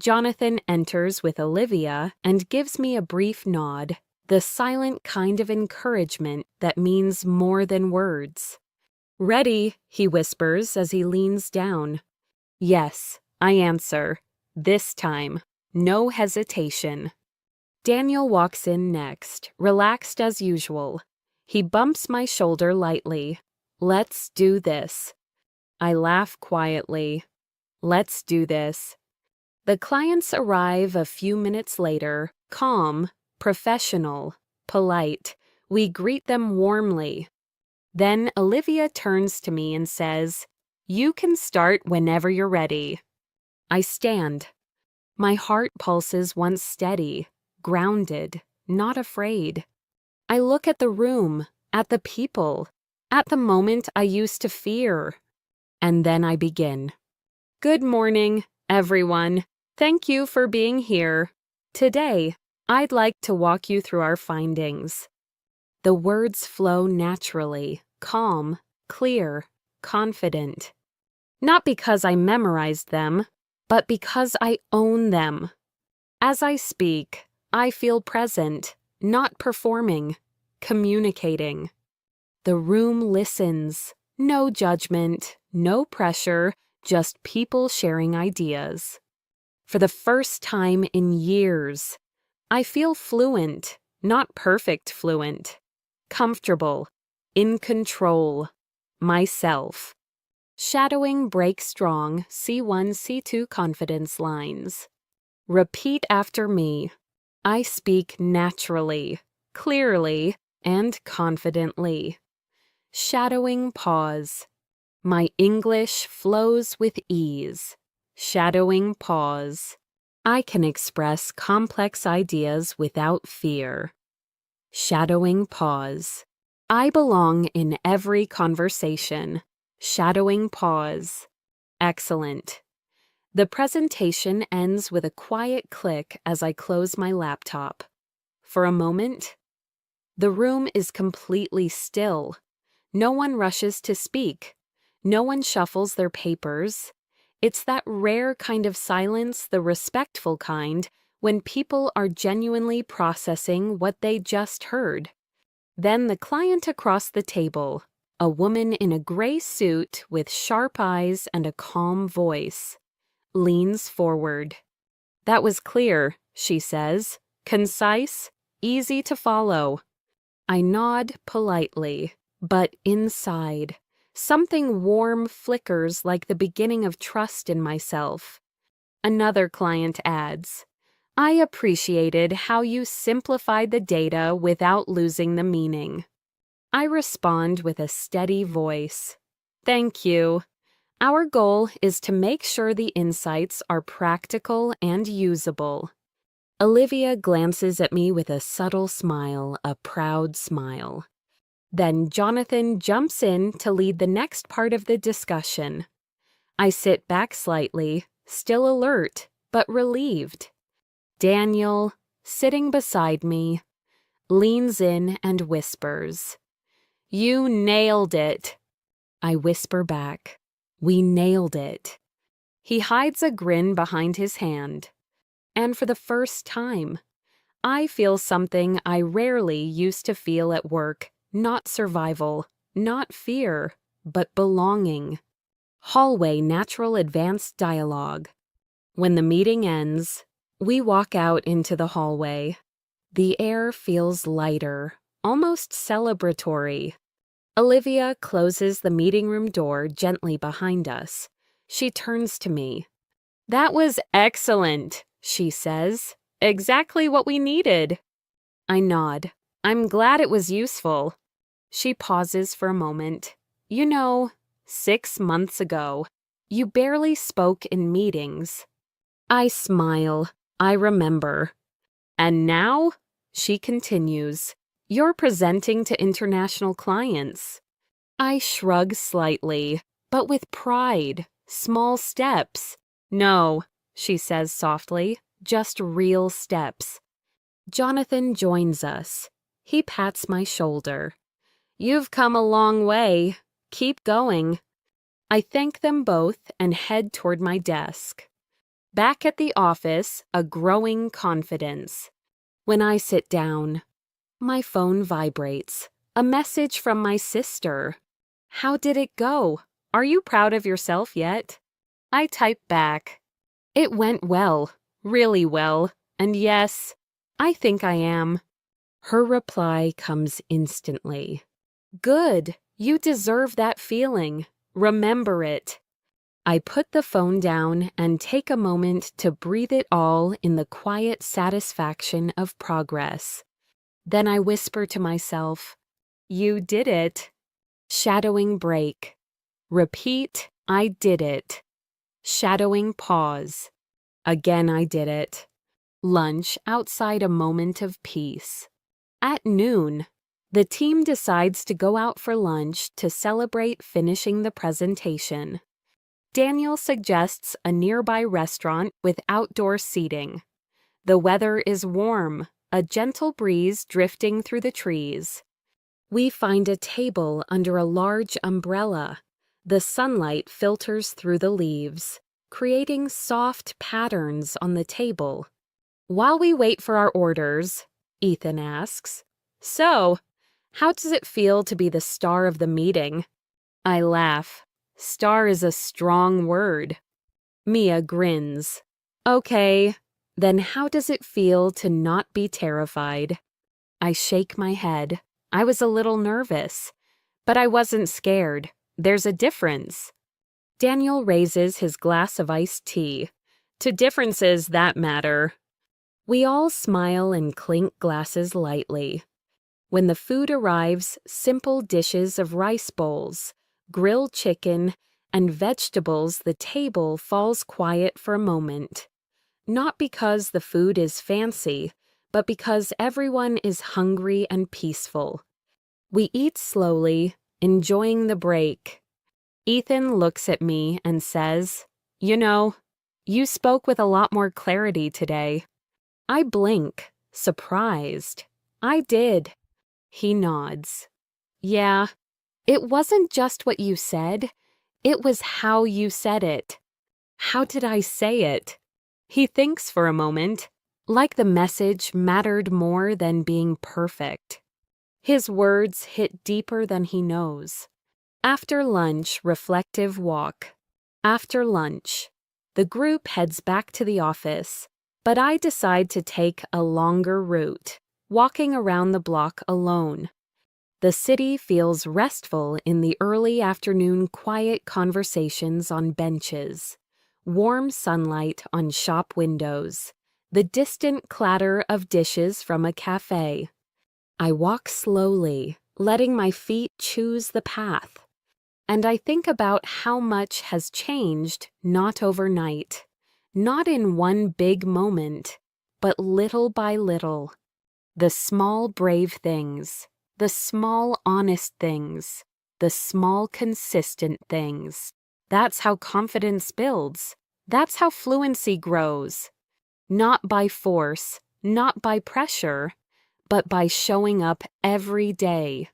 Jonathan enters with Olivia and gives me a brief nod, the silent kind of encouragement that means more than words. Ready, he whispers as he leans down. Yes, I answer. This time, no hesitation. Daniel walks in next, relaxed as usual. He bumps my shoulder lightly. Let's do this. I laugh quietly. Let's do this. The clients arrive a few minutes later, calm, professional, polite. We greet them warmly. Then Olivia turns to me and says, "You can start whenever you're ready." I stand. My heart pulses once steady, grounded, not afraid. I look at the room, at the people, at the moment I used to fear. And then I begin. Good morning, everyone. Thank you for being here. Today, I'd like to walk you through our findings. The words flow naturally, calm, clear, confident. Not because I memorized them, but because I own them. As I speak, I feel present, not performing, communicating. The room listens. No judgment, no pressure, just people sharing ideas. For the first time in years, I feel fluent, not perfect fluent. Comfortable, in control, myself. Shadowing break strong C1, C2 confidence lines. Repeat after me. I speak naturally, clearly, and confidently. Shadowing pause. My English flows with ease. Shadowing pause. I can express complex ideas without fear. Shadowing pause. I belong in every conversation. Shadowing pause. Excellent. The presentation ends with a quiet click as I close my laptop. For a moment, the room is completely still. No one rushes to speak. No one shuffles their papers. It's that rare kind of silence, the respectful kind, when people are genuinely processing what they just heard. Then the client across the table, a woman in a gray suit with sharp eyes and a calm voice, leans forward. That was clear, she says. Concise, easy to follow. I nod politely, but inside, something warm flickers like the beginning of trust in myself. Another client adds, I appreciated how you simplified the data without losing the meaning. I respond with a steady voice. Thank you. Our goal is to make sure the insights are practical and usable. Olivia glances at me with a subtle smile, a proud smile. Then Jonathan jumps in to lead the next part of the discussion. I sit back slightly, still alert, but relieved. Daniel, sitting beside me, leans in and whispers, You nailed it. I whisper back, We nailed it. He hides a grin behind his hand. And for the first time, I feel something I rarely used to feel at work, not survival, not fear, but belonging. Hallway natural advanced dialogue. When the meeting ends, we walk out into the hallway. The air feels lighter, almost celebratory. Olivia closes the meeting room door gently behind us. She turns to me. That was excellent, she says. Exactly what we needed. I nod. I'm glad it was useful. She pauses for a moment. 6 months ago, you barely spoke in meetings. I smile. I remember. And now, she continues, you're presenting to international clients. I shrug slightly, but with pride, small steps. No, she says softly, just real steps. Jonathan joins us. He pats my shoulder. You've come a long way. Keep going. I thank them both and head toward my desk. Back at the office, a growing confidence. When I sit down, my phone vibrates. A message from my sister. How did it go? Are you proud of yourself yet? I type back. It went well, really well, and yes, I think I am. Her reply comes instantly. Good, you deserve that feeling. Remember it. I put the phone down and take a moment to breathe it all in the quiet satisfaction of progress. Then I whisper to myself, you did it. Shadowing break. Repeat, I did it. Shadowing pause. Again I did it. Lunch outside a moment of peace. At noon, the team decides to go out for lunch to celebrate finishing the presentation. Daniel suggests a nearby restaurant with outdoor seating. The weather is warm, a gentle breeze drifting through the trees. We find a table under a large umbrella. The sunlight filters through the leaves, creating soft patterns on the table. While we wait for our orders, Ethan asks, So, how does it feel to be the star of the meeting? I laugh. Star is a strong word. Mia grins. Okay, then how does it feel to not be terrified? I shake my head. I was a little nervous, but I wasn't scared. There's a difference. Daniel raises his glass of iced tea. To differences that matter. We all smile and clink glasses lightly. When the food arrives, simple dishes of rice bowls, grilled chicken, and vegetables, the table falls quiet for a moment. Not because the food is fancy, but because everyone is hungry and peaceful. We eat slowly, enjoying the break. Ethan looks at me and says, you spoke with a lot more clarity today. I blink, surprised. I did. He nods. Yeah, it wasn't just what you said. It was how you said it. How did I say it? He thinks for a moment, like the message mattered more than being perfect. His words hit deeper than he knows. After lunch, reflective walk. After lunch, the group heads back to the office, but I decide to take a longer route, walking around the block alone. The city feels restful in the early afternoon quiet conversations on benches, warm sunlight on shop windows, the distant clatter of dishes from a cafe. I walk slowly, letting my feet choose the path. And I think about how much has changed not overnight, not in one big moment, but little by little. The small brave things, the small honest things, the small consistent things. That's how confidence builds. That's how fluency grows. Not by force, not by pressure, but by showing up every day.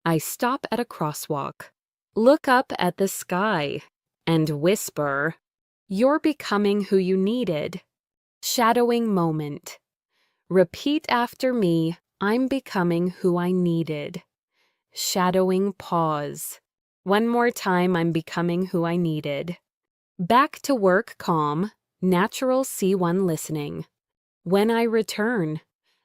I stop at a crosswalk, look up at the sky, and whisper, You're becoming who you needed. Shadowing moment. Repeat after me, I'm becoming who I needed. Shadowing pause. One more time, I'm becoming who I needed. Back to work calm, natural C1 listening. When I return,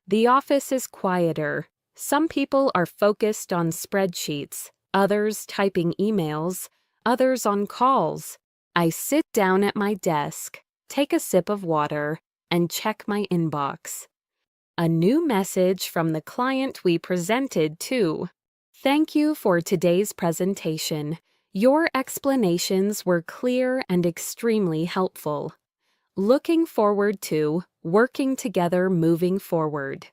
the office is quieter. Some people are focused on spreadsheets, others typing emails, others on calls. I sit down at my desk, take a sip of water, and check my inbox. A new message from the client we presented to. Thank you for today's presentation. Your explanations were clear and extremely helpful. Looking forward to working together moving forward.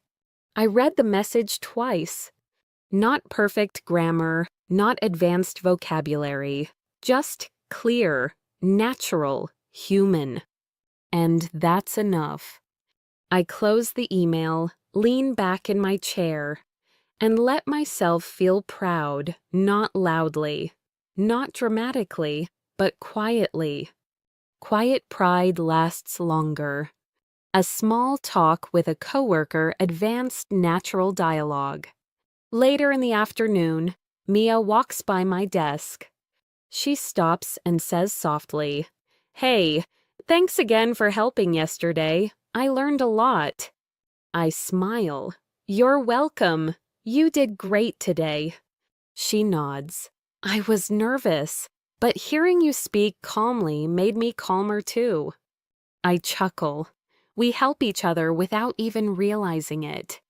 I read the message twice. Not perfect grammar, not advanced vocabulary, just clear, natural, human. And that's enough. I close the email, lean back in my chair, and let myself feel proud, not loudly, not dramatically, but quietly. Quiet pride lasts longer. A small talk with a coworker advanced natural dialogue. Later in the afternoon, Mia walks by my desk. She stops and says softly, "Hey, thanks again for helping yesterday. I learned a lot." I smile. "You're welcome. You did great today." She nods. "I was nervous, but hearing you speak calmly made me calmer too." I chuckle. We help each other without even realizing it.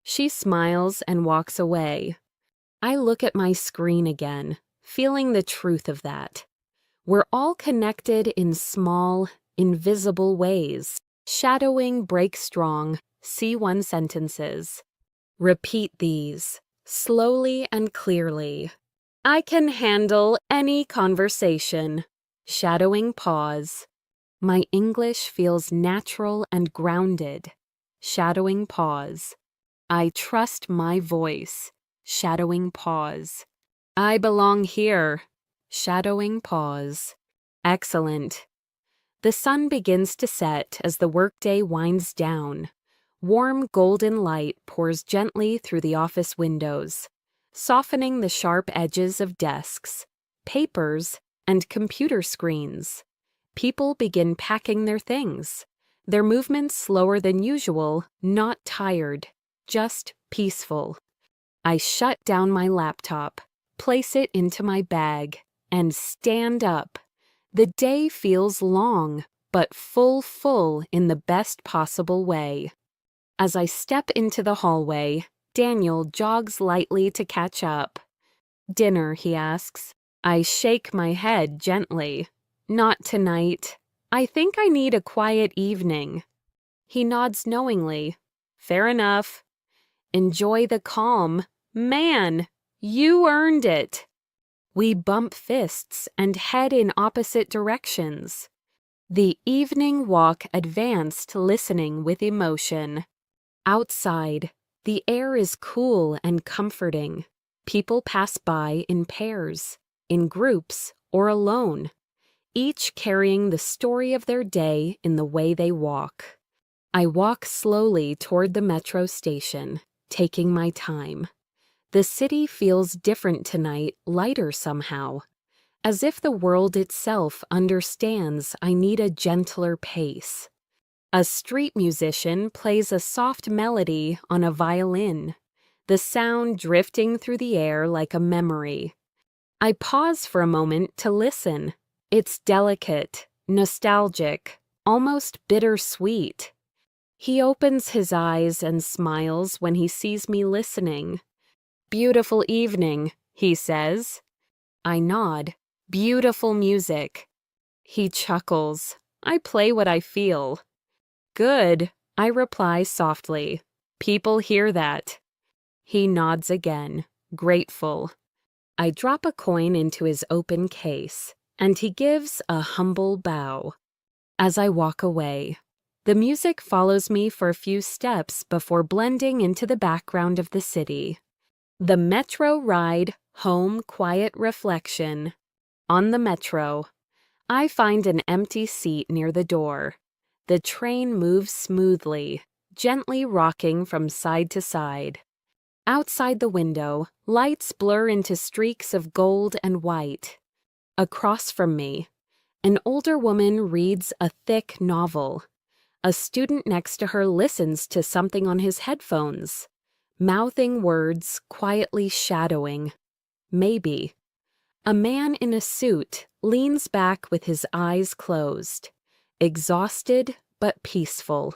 She smiles and walks away. I look at my screen again, feeling the truth of that. We're all connected in small, invisible ways. Shadowing break strong, C1 sentences. Repeat these, slowly and clearly. I can handle any conversation. Shadowing pause. My English feels natural and grounded. Shadowing pause. I trust my voice. Shadowing pause. I belong here. Shadowing pause. Excellent. The sun begins to set as the workday winds down. Warm golden light pours gently through the office windows, softening the sharp edges of desks, papers, and computer screens. People begin packing their things, their movements slower than usual, not tired, just peaceful. I shut down my laptop, place it into my bag, and stand up. The day feels long, but full in the best possible way. As I step into the hallway, Daniel jogs lightly to catch up. "Dinner," he asks. I shake my head gently. "Not tonight. I think I need a quiet evening." He nods knowingly. "Fair enough." "Enjoy the calm. Man, you earned it." We bump fists and head in opposite directions. The evening walk advanced, listening with emotion. Outside, the air is cool and comforting. People pass by in pairs, in groups, or alone, each carrying the story of their day in the way they walk. I walk slowly toward the metro station, taking my time. The city feels different tonight, lighter somehow, as if the world itself understands I need a gentler pace. A street musician plays a soft melody on a violin, the sound drifting through the air like a memory. I pause for a moment to listen. It's delicate, nostalgic, almost bittersweet. He opens his eyes and smiles when he sees me listening. "Beautiful evening," he says. I nod. "Beautiful music." He chuckles. I play what I feel. "Good," I reply softly. "People hear that." He nods again, grateful. I drop a coin into his open case, and he gives a humble bow. As I walk away, the music follows me for a few steps before blending into the background of the city. The metro ride, home quiet reflection. On the metro, I find an empty seat near the door. The train moves smoothly, gently rocking from side to side. Outside the window, lights blur into streaks of gold and white. Across from me, an older woman reads a thick novel. A student next to her listens to something on his headphones, mouthing words, quietly shadowing. Maybe. A man in a suit leans back with his eyes closed, exhausted but peaceful.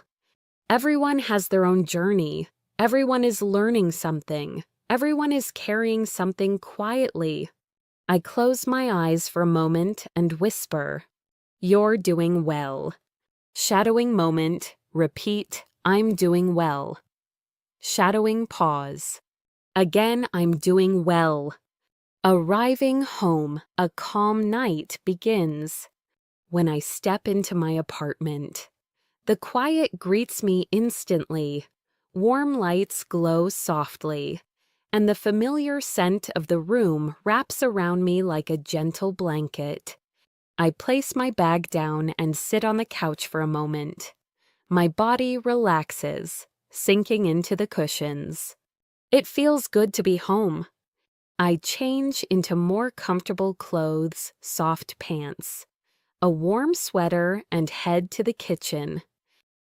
Everyone has their own journey. Everyone is learning something. Everyone is carrying something quietly. I close my eyes for a moment and whisper, "You're doing well." Shadowing moment, repeat, "I'm doing well." Shadowing pause. Again, "I'm doing well." Arriving home, a calm night begins. When I step into my apartment, the quiet greets me instantly. Warm lights glow softly, and the familiar scent of the room wraps around me like a gentle blanket. I place my bag down and sit on the couch for a moment. My body relaxes, sinking into the cushions. It feels good to be home. I change into more comfortable clothes, soft pants, a warm sweater, and head to the kitchen.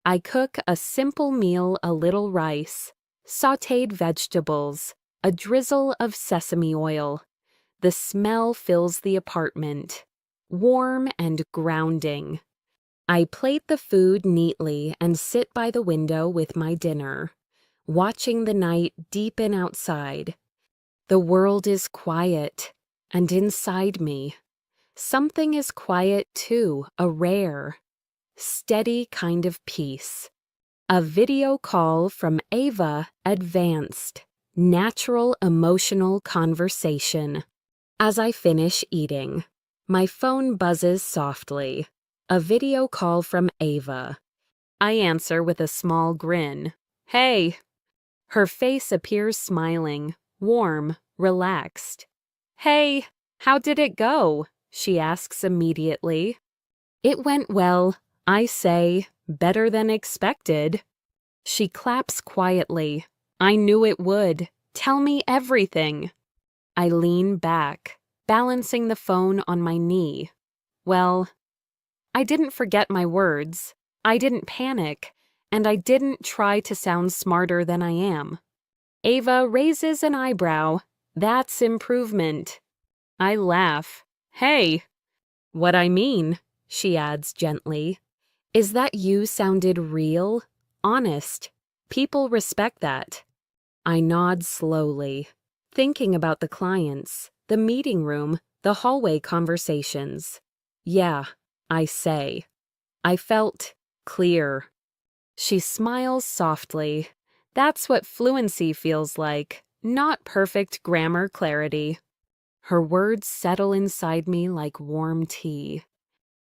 I cook a simple meal, a little rice, sautéed vegetables, a drizzle of sesame oil. The smell fills the apartment, warm and grounding. I plate the food neatly and sit by the window with my dinner, watching the night deepen outside. The world is quiet, and inside me, something is quiet too, a rare, steady kind of peace. A video call from Ava advanced, natural emotional conversation. As I finish eating, my phone buzzes softly. A video call from Ava. I answer with a small grin. "Hey." Her face appears smiling, warm, relaxed. "Hey, how did it go?" she asks immediately. "It went well," I say, "better than expected." She claps quietly. "I knew it would. Tell me everything." I lean back, balancing the phone on my knee. Well, I didn't forget my words. I didn't panic, and I didn't try to sound smarter than I am. Ava raises an eyebrow. "That's improvement." I laugh. "Hey." "What I mean," she adds gently, "is that you sounded real, honest. People respect that." I nod slowly, thinking about the clients, the meeting room, the hallway conversations. "Yeah," I say. "I felt clear." She smiles softly. That's what fluency feels like, not perfect grammar clarity. Her words settle inside me like warm tea.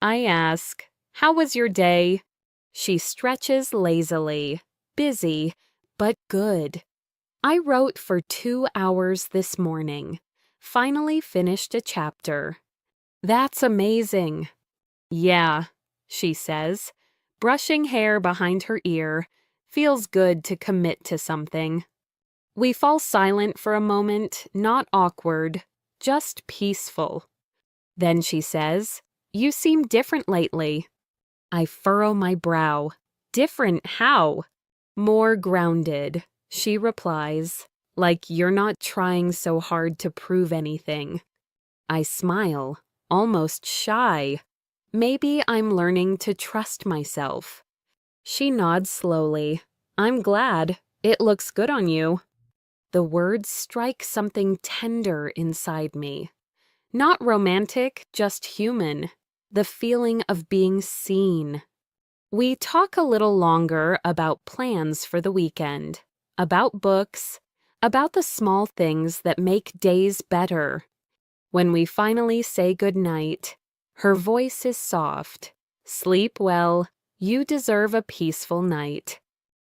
I ask, "How was your day?" She stretches lazily. "Busy, but good. I wrote for 2 hours this morning. Finally finished a chapter." "That's amazing." "Yeah," she says, brushing hair behind her ear. Feels good to commit to something. We fall silent for a moment, not awkward, just peaceful. Then she says, "You seem different lately." I furrow my brow. "Different how?" "More grounded," she replies, "like you're not trying so hard to prove anything." I smile, almost shy. Maybe I'm learning to trust myself. She nods slowly. "I'm glad. It looks good on you." The words strike something tender inside me. Not romantic, just human. The feeling of being seen. We talk a little longer about plans for the weekend, about books, about the small things that make days better. When we finally say goodnight, her voice is soft. "Sleep well. You deserve a peaceful night."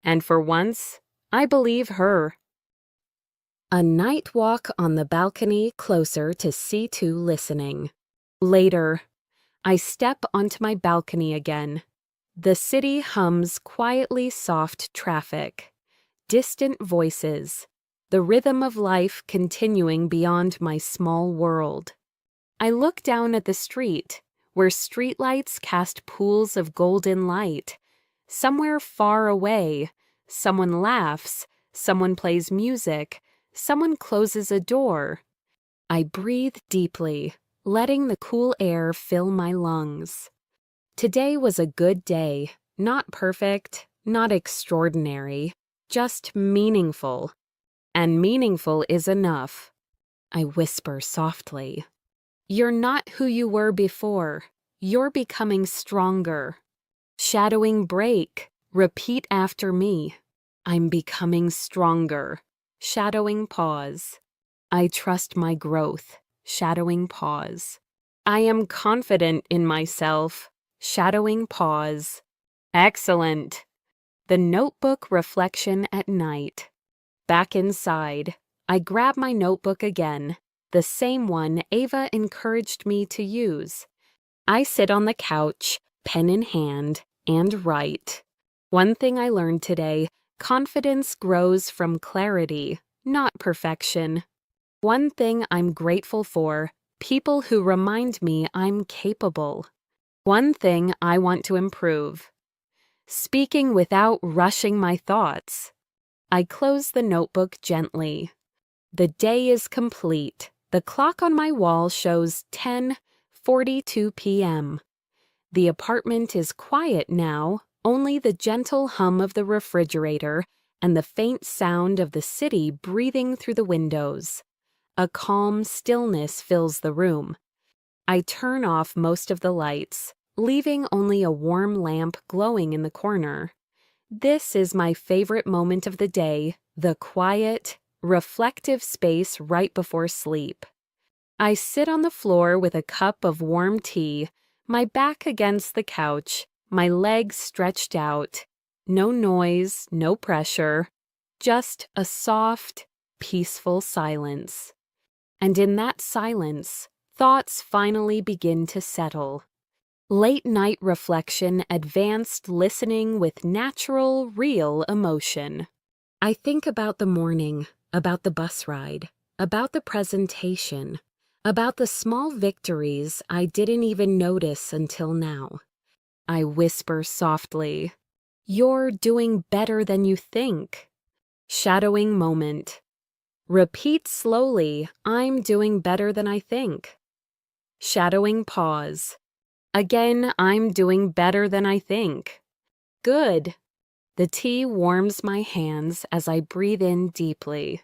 And for once, I believe her. A night walk on the balcony closer to C2 listening. Later, I step onto my balcony again. The city hums quietly soft traffic, distant voices, the rhythm of life continuing beyond my small world. I look down at the street, where streetlights cast pools of golden light. Somewhere far away, someone laughs, someone plays music, someone closes a door. I breathe deeply, letting the cool air fill my lungs. Today was a good day, Not perfect, not extraordinary, just meaningful. And meaningful is enough. I whisper softly. You're not who you were before. You're becoming stronger. Shadowing break. Repeat after me. I'm becoming stronger. Shadowing pause. I trust my growth. Shadowing pause. I am confident in myself. Shadowing pause. Excellent. The notebook reflection at night. Back inside, I grab my notebook again, the same one Ava encouraged me to use. I sit on the couch, pen in hand, and write. One thing I learned today: confidence grows from clarity, not perfection. One thing I'm grateful for: people who remind me I'm capable. One thing I want to improve: speaking without rushing my thoughts. I close the notebook gently. The day is complete. The clock on my wall shows 10:42 p.m. The apartment is quiet now, only the gentle hum of the refrigerator and the faint sound of the city breathing through the windows. A calm stillness fills the room. I turn off most of the lights, leaving only a warm lamp glowing in the corner. This is my favorite moment of the day, the quiet, reflective space right before sleep. I sit on the floor with a cup of warm tea, my back against the couch, my legs stretched out. No noise, no pressure, just a soft, peaceful silence. And in that silence, thoughts finally begin to settle. Late night reflection, advanced listening with natural, real emotion. I think about the morning, about the bus ride, about the presentation, about the small victories I didn't even notice until now. I whisper softly, "You're doing better than you think." Shadowing moment. Repeat slowly, "I'm doing better than I think." Shadowing pause. Again, "I'm doing better than I think." Good. The tea warms my hands as I breathe in deeply.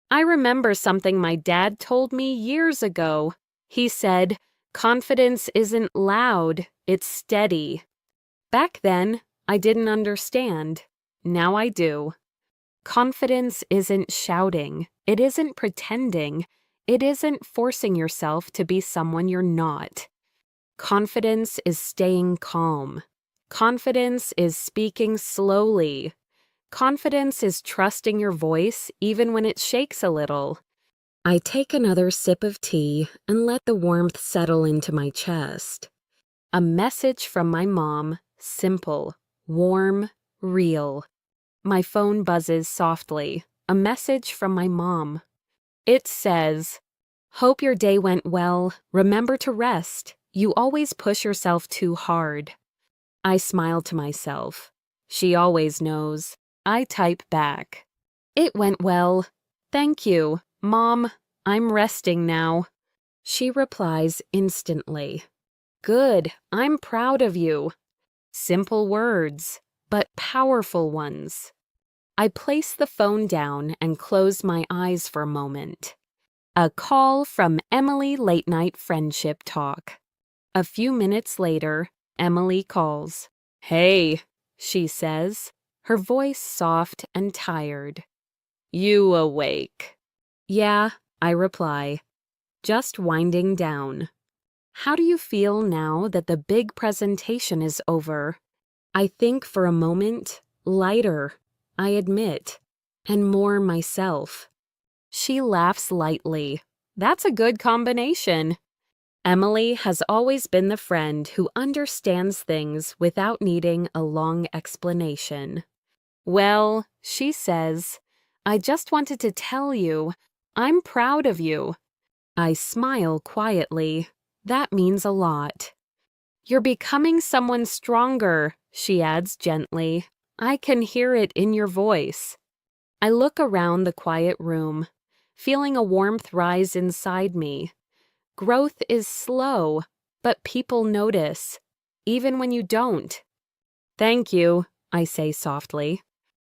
I remember something my dad told me years ago. He said, "Confidence isn't loud, it's steady." Back then, I didn't understand. Now I do. Confidence isn't shouting. It isn't pretending. It isn't forcing yourself to be someone you're not. Confidence is staying calm. Confidence is speaking slowly. Confidence is trusting your voice even when it shakes a little. I take another sip of tea and let the warmth settle into my chest. A message from my mom, simple, warm, real. My phone buzzes softly. A message from my mom. It says, "Hope your day went well. Remember to rest. You always push yourself too hard." I smile to myself. She always knows. I type back, "It went well. Thank you, Mom. I'm resting now." She replies instantly, "Good. I'm proud of you." Simple words, but powerful ones. I place the phone down and close my eyes for a moment. A call from Emily Late Night Friendship Talk. A few minutes later, Emily calls. "Hey," she says, her voice soft and tired. "You awake?" "Yeah," I reply, "just winding down." "How do you feel now that the big presentation is over?" I think for a moment, lighter, I admit, and more myself. She laughs lightly. That's a good combination. Emily has always been the friend who understands things without needing a long explanation. "Well," she says, "I just wanted to tell you, I'm proud of you." I smile quietly. That means a lot. "You're becoming someone stronger," she adds gently. "I can hear it in your voice." I look around the quiet room, feeling a warmth rise inside me. Growth is slow, but people notice, even when you don't. Thank you, I say softly.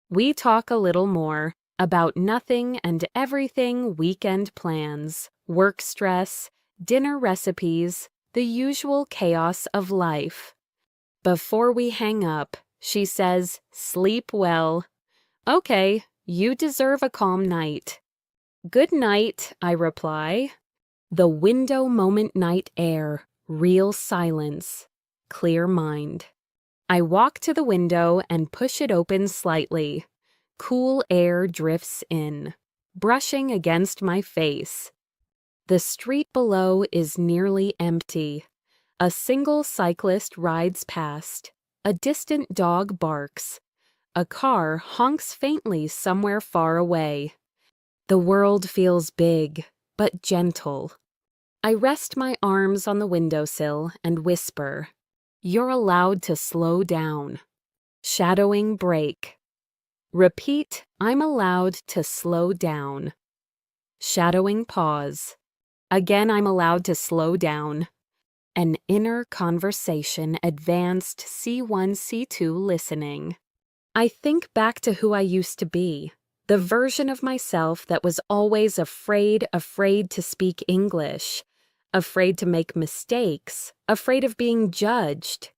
We talk a little more about nothing and everything: weekend plans, work stress, dinner recipes, the usual chaos of life. Before we hang up, she says, "Sleep well." Okay, you deserve a calm night. Good night, I reply. The window moment: night air, real silence, clear mind. I walk to the window and push it open slightly. Cool air drifts in, brushing against my face. The street below is nearly empty. A single cyclist rides past. A distant dog barks. A car honks faintly somewhere far away. The world feels big, but gentle. I rest my arms on the windowsill and whisper, "You're allowed to slow down." Shadowing break. Repeat, "I'm allowed to slow down." Shadowing pause. Again, I'm allowed to slow down. An inner conversation: advanced C1, C2 listening. I think back to who I used to be, the version of myself that was always afraid to speak English, afraid to make mistakes, afraid of being judged.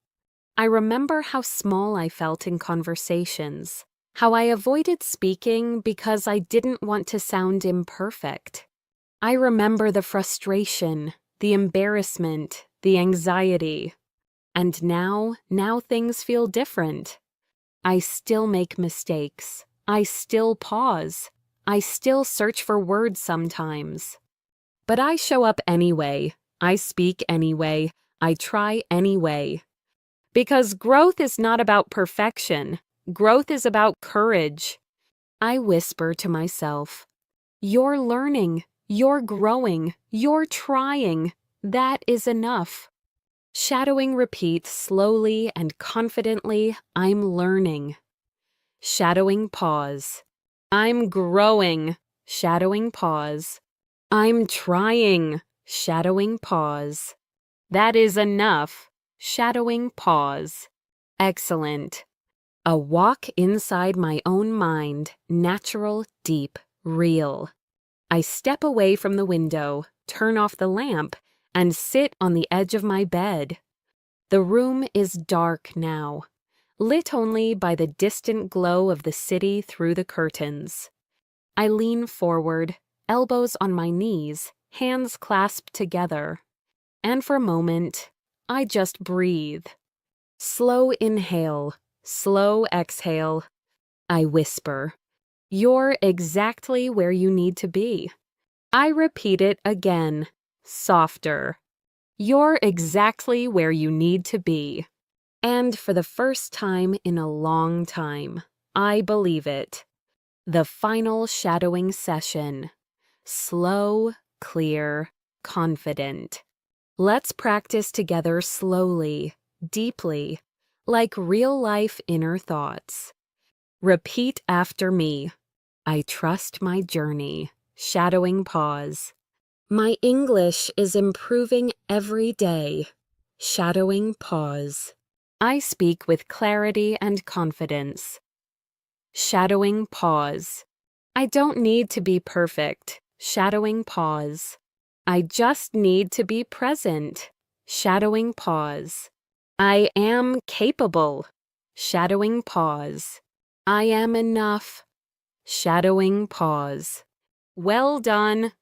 I remember how small I felt in conversations, how I avoided speaking because I didn't want to sound imperfect. I remember the frustration, the embarrassment, the anxiety. And now things feel different. I still make mistakes. I still pause. I still search for words sometimes. But I show up anyway. I speak anyway. I try anyway. Because growth is not about perfection. Growth is about courage. I whisper to myself, "You're learning. You're growing. You're trying. That is enough." Shadowing repeat slowly and confidently, "I'm learning." Shadowing pause. "I'm growing." Shadowing pause. "I'm trying." Shadowing pause. "That is enough." Shadowing pause. Excellent. A walk inside my own mind, natural, deep, real. I step away from the window, turn off the lamp, and sit on the edge of my bed. The room is dark now, lit only by the distant glow of the city through the curtains. I lean forward, elbows on my knees, hands clasped together. And for a moment, I just breathe. Slow inhale, slow exhale. I whisper, "You're exactly where you need to be." I repeat it again, softer. "You're exactly where you need to be." And for the first time in a long time, I believe it. The final shadowing session. Slow, clear, confident. Let's practice together slowly, deeply, like real-life inner thoughts. Repeat after me. I trust my journey. Shadowing pause. My English is improving every day. Shadowing pause. I speak with clarity and confidence. Shadowing pause. I don't need to be perfect. Shadowing pause. I just need to be present. Shadowing pause. I am capable. Shadowing pause. I am enough. Shadowing pause. Well done.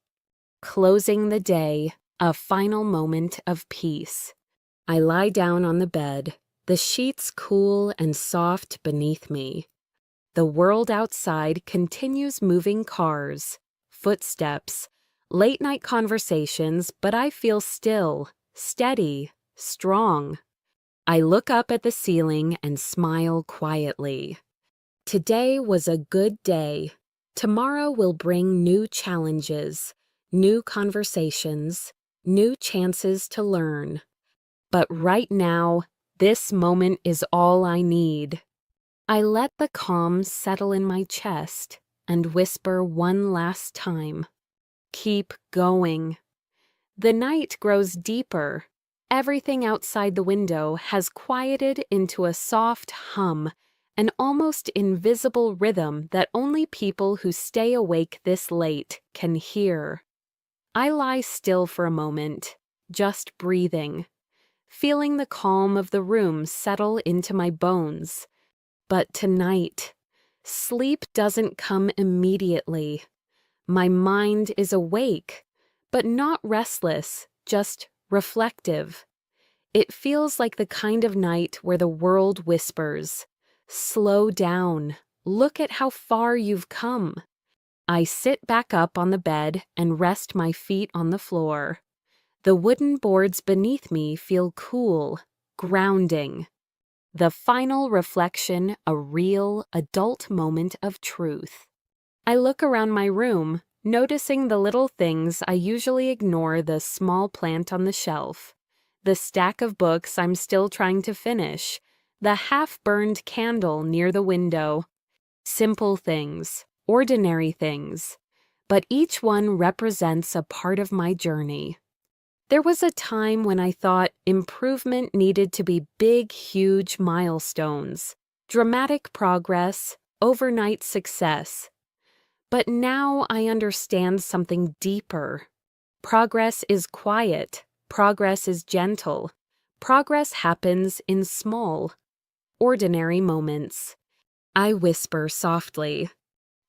Closing the day, a final moment of peace. I lie down on the bed, the sheets cool and soft beneath me. The world outside continues: moving cars, footsteps, late-night conversations, but I feel still, steady, strong. I look up at the ceiling and smile quietly. Today was a good day. Tomorrow will bring new challenges, new conversations, new chances to learn. But right now, this moment is all I need. I let the calm settle in my chest and whisper one last time, "Keep going." The night grows deeper. Everything outside the window has quieted into a soft hum, an almost invisible rhythm that only people who stay awake this late can hear. I lie still for a moment, just breathing, feeling the calm of the room settle into my bones. But tonight, sleep doesn't come immediately. My mind is awake, but not restless, just reflective. It feels like the kind of night where the world whispers, "Slow down, look at how far you've come." I sit back up on the bed and rest my feet on the floor. The wooden boards beneath me feel cool, grounding. The final reflection, a real, adult moment of truth. I look around my room, noticing the little things I usually ignore: the small plant on the shelf, the stack of books I'm still trying to finish, the half-burned candle near the window. Simple things, ordinary things, but each one represents a part of my journey. There was a time when I thought improvement needed to be big, huge milestones, dramatic progress, overnight success. But now I understand something deeper. Progress is quiet. Progress is gentle. Progress happens in small, ordinary moments. I whisper softly,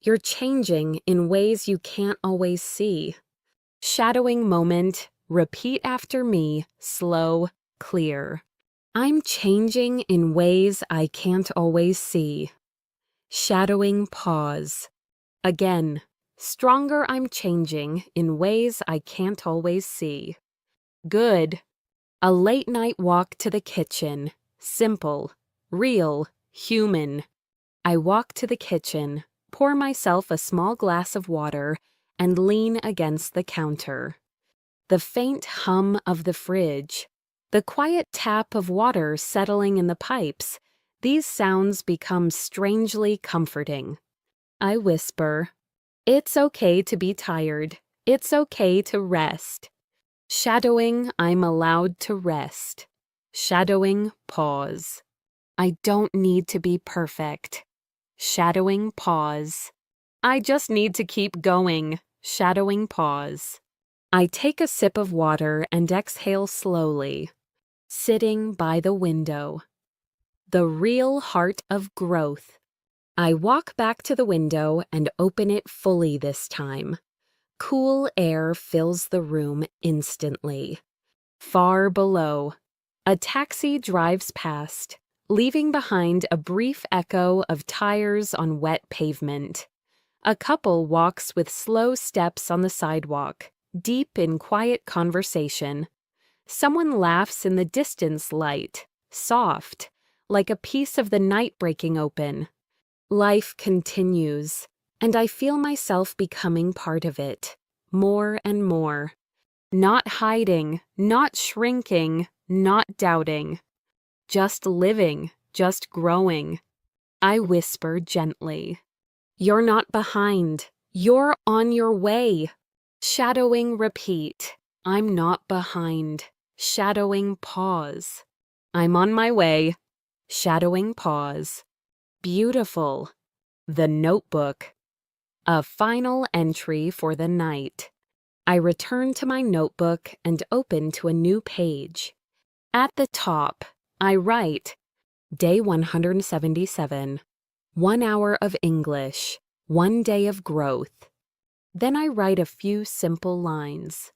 "You're changing in ways you can't always see." Shadowing moment, repeat after me, slow, clear. I'm changing in ways I can't always see. Shadowing pause. Again, stronger, I'm changing in ways I can't always see. Good. A late night walk to the kitchen. Simple, real, human. I walk to the kitchen, pour myself a small glass of water, and lean against the counter. The faint hum of the fridge, the quiet tap of water settling in the pipes, these sounds become strangely comforting. I whisper, "It's okay to be tired. It's okay to rest." Shadowing, I'm allowed to rest. Shadowing, pause. I don't need to be perfect. Shadowing, pause. I just need to keep going. Shadowing, pause. I take a sip of water and exhale slowly, sitting by the window. The real heart of growth. I walk back to the window and open it fully this time. Cool air fills the room instantly. Far below, a taxi drives past, leaving behind a brief echo of tires on wet pavement. A couple walks with slow steps on the sidewalk, deep in quiet conversation. Someone laughs in the distance light, soft, like a piece of the night breaking open. Life continues, and I feel myself becoming part of it, more and more. Not hiding, not shrinking, not doubting. Just living, just growing. I whisper gently, "You're not behind. You're on your way." Shadowing repeat, I'm not behind. Shadowing pause. I'm on my way. Shadowing pause. Beautiful. The notebook. A final entry for the night. I return to my notebook and open to a new page. At the top, I write, Day 177, 1 hour of English, 1 day of growth. Then I write a few simple lines.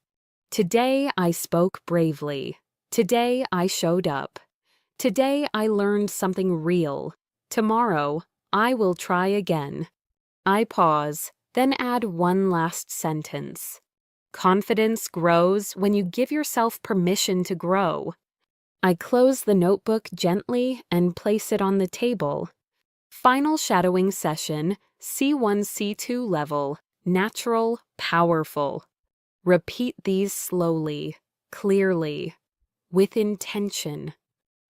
Today I spoke bravely. Today I showed up. Today I learned something real. Tomorrow I will try again. I pause, then add one last sentence. Confidence grows when you give yourself permission to grow. I close the notebook gently and place it on the table. Final shadowing session, C1, C2 level, natural, powerful. Repeat these slowly, clearly, with intention.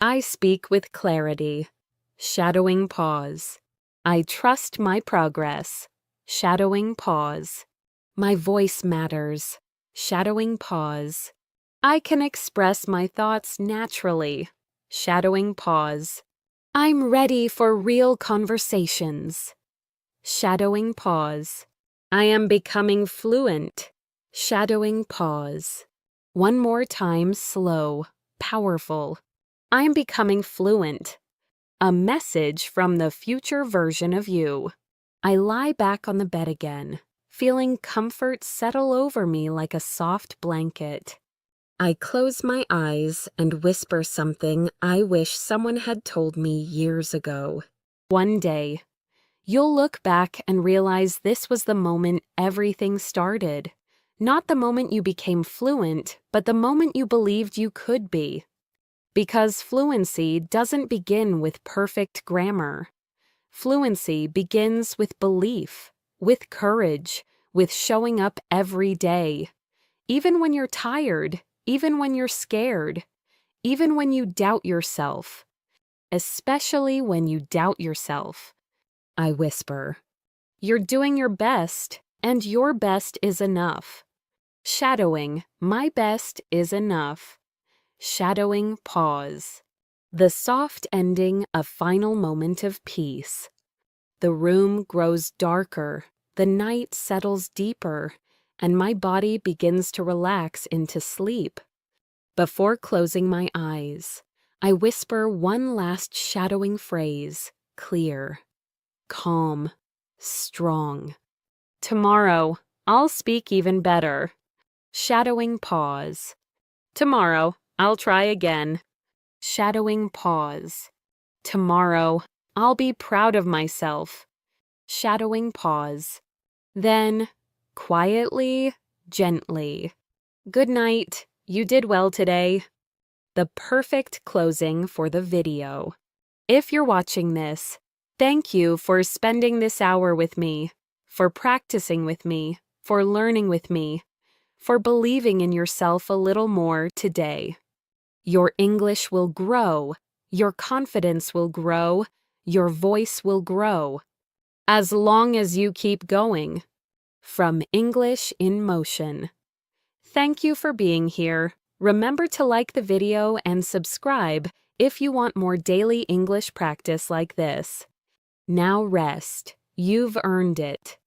I speak with clarity. Shadowing pause. I trust my progress. Shadowing pause. My voice matters. Shadowing pause. I can express my thoughts naturally. Shadowing pause. I'm ready for real conversations. Shadowing pause. I am becoming fluent. Shadowing pause. One more time, slow, powerful. I am becoming fluent. A message from the future version of you. I lie back on the bed again, feeling comfort settle over me like a soft blanket. I close my eyes and whisper something I wish someone had told me years ago. One day, you'll look back and realize this was the moment everything started. Not the moment you became fluent, but the moment you believed you could be. Because fluency doesn't begin with perfect grammar. Fluency begins with belief, with courage, with showing up every day. Even when you're tired, even when you're scared, even when you doubt yourself. Especially when you doubt yourself. I whisper. You're doing your best, and your best is enough. Shadowing, my best is enough. Shadowing pause. The soft ending, a final moment of peace. The room grows darker, the night settles deeper, and my body begins to relax into sleep. Before closing my eyes, I whisper one last shadowing phrase, clear, calm, strong. Tomorrow, I'll speak even better. Shadowing pause. Tomorrow, I'll try again. Shadowing pause. Tomorrow, I'll be proud of myself. Shadowing pause. Then, quietly, gently. Good night. You did well today. The perfect closing for the video. If you're watching this, thank you for spending this hour with me, for practicing with me, for learning with me, for believing in yourself a little more today. Your English will grow, your confidence will grow, your voice will grow. As long as you keep going. From English in Motion. Thank you for being here. Remember to like the video and subscribe if you want more daily English practice like this. Now rest. You've earned it.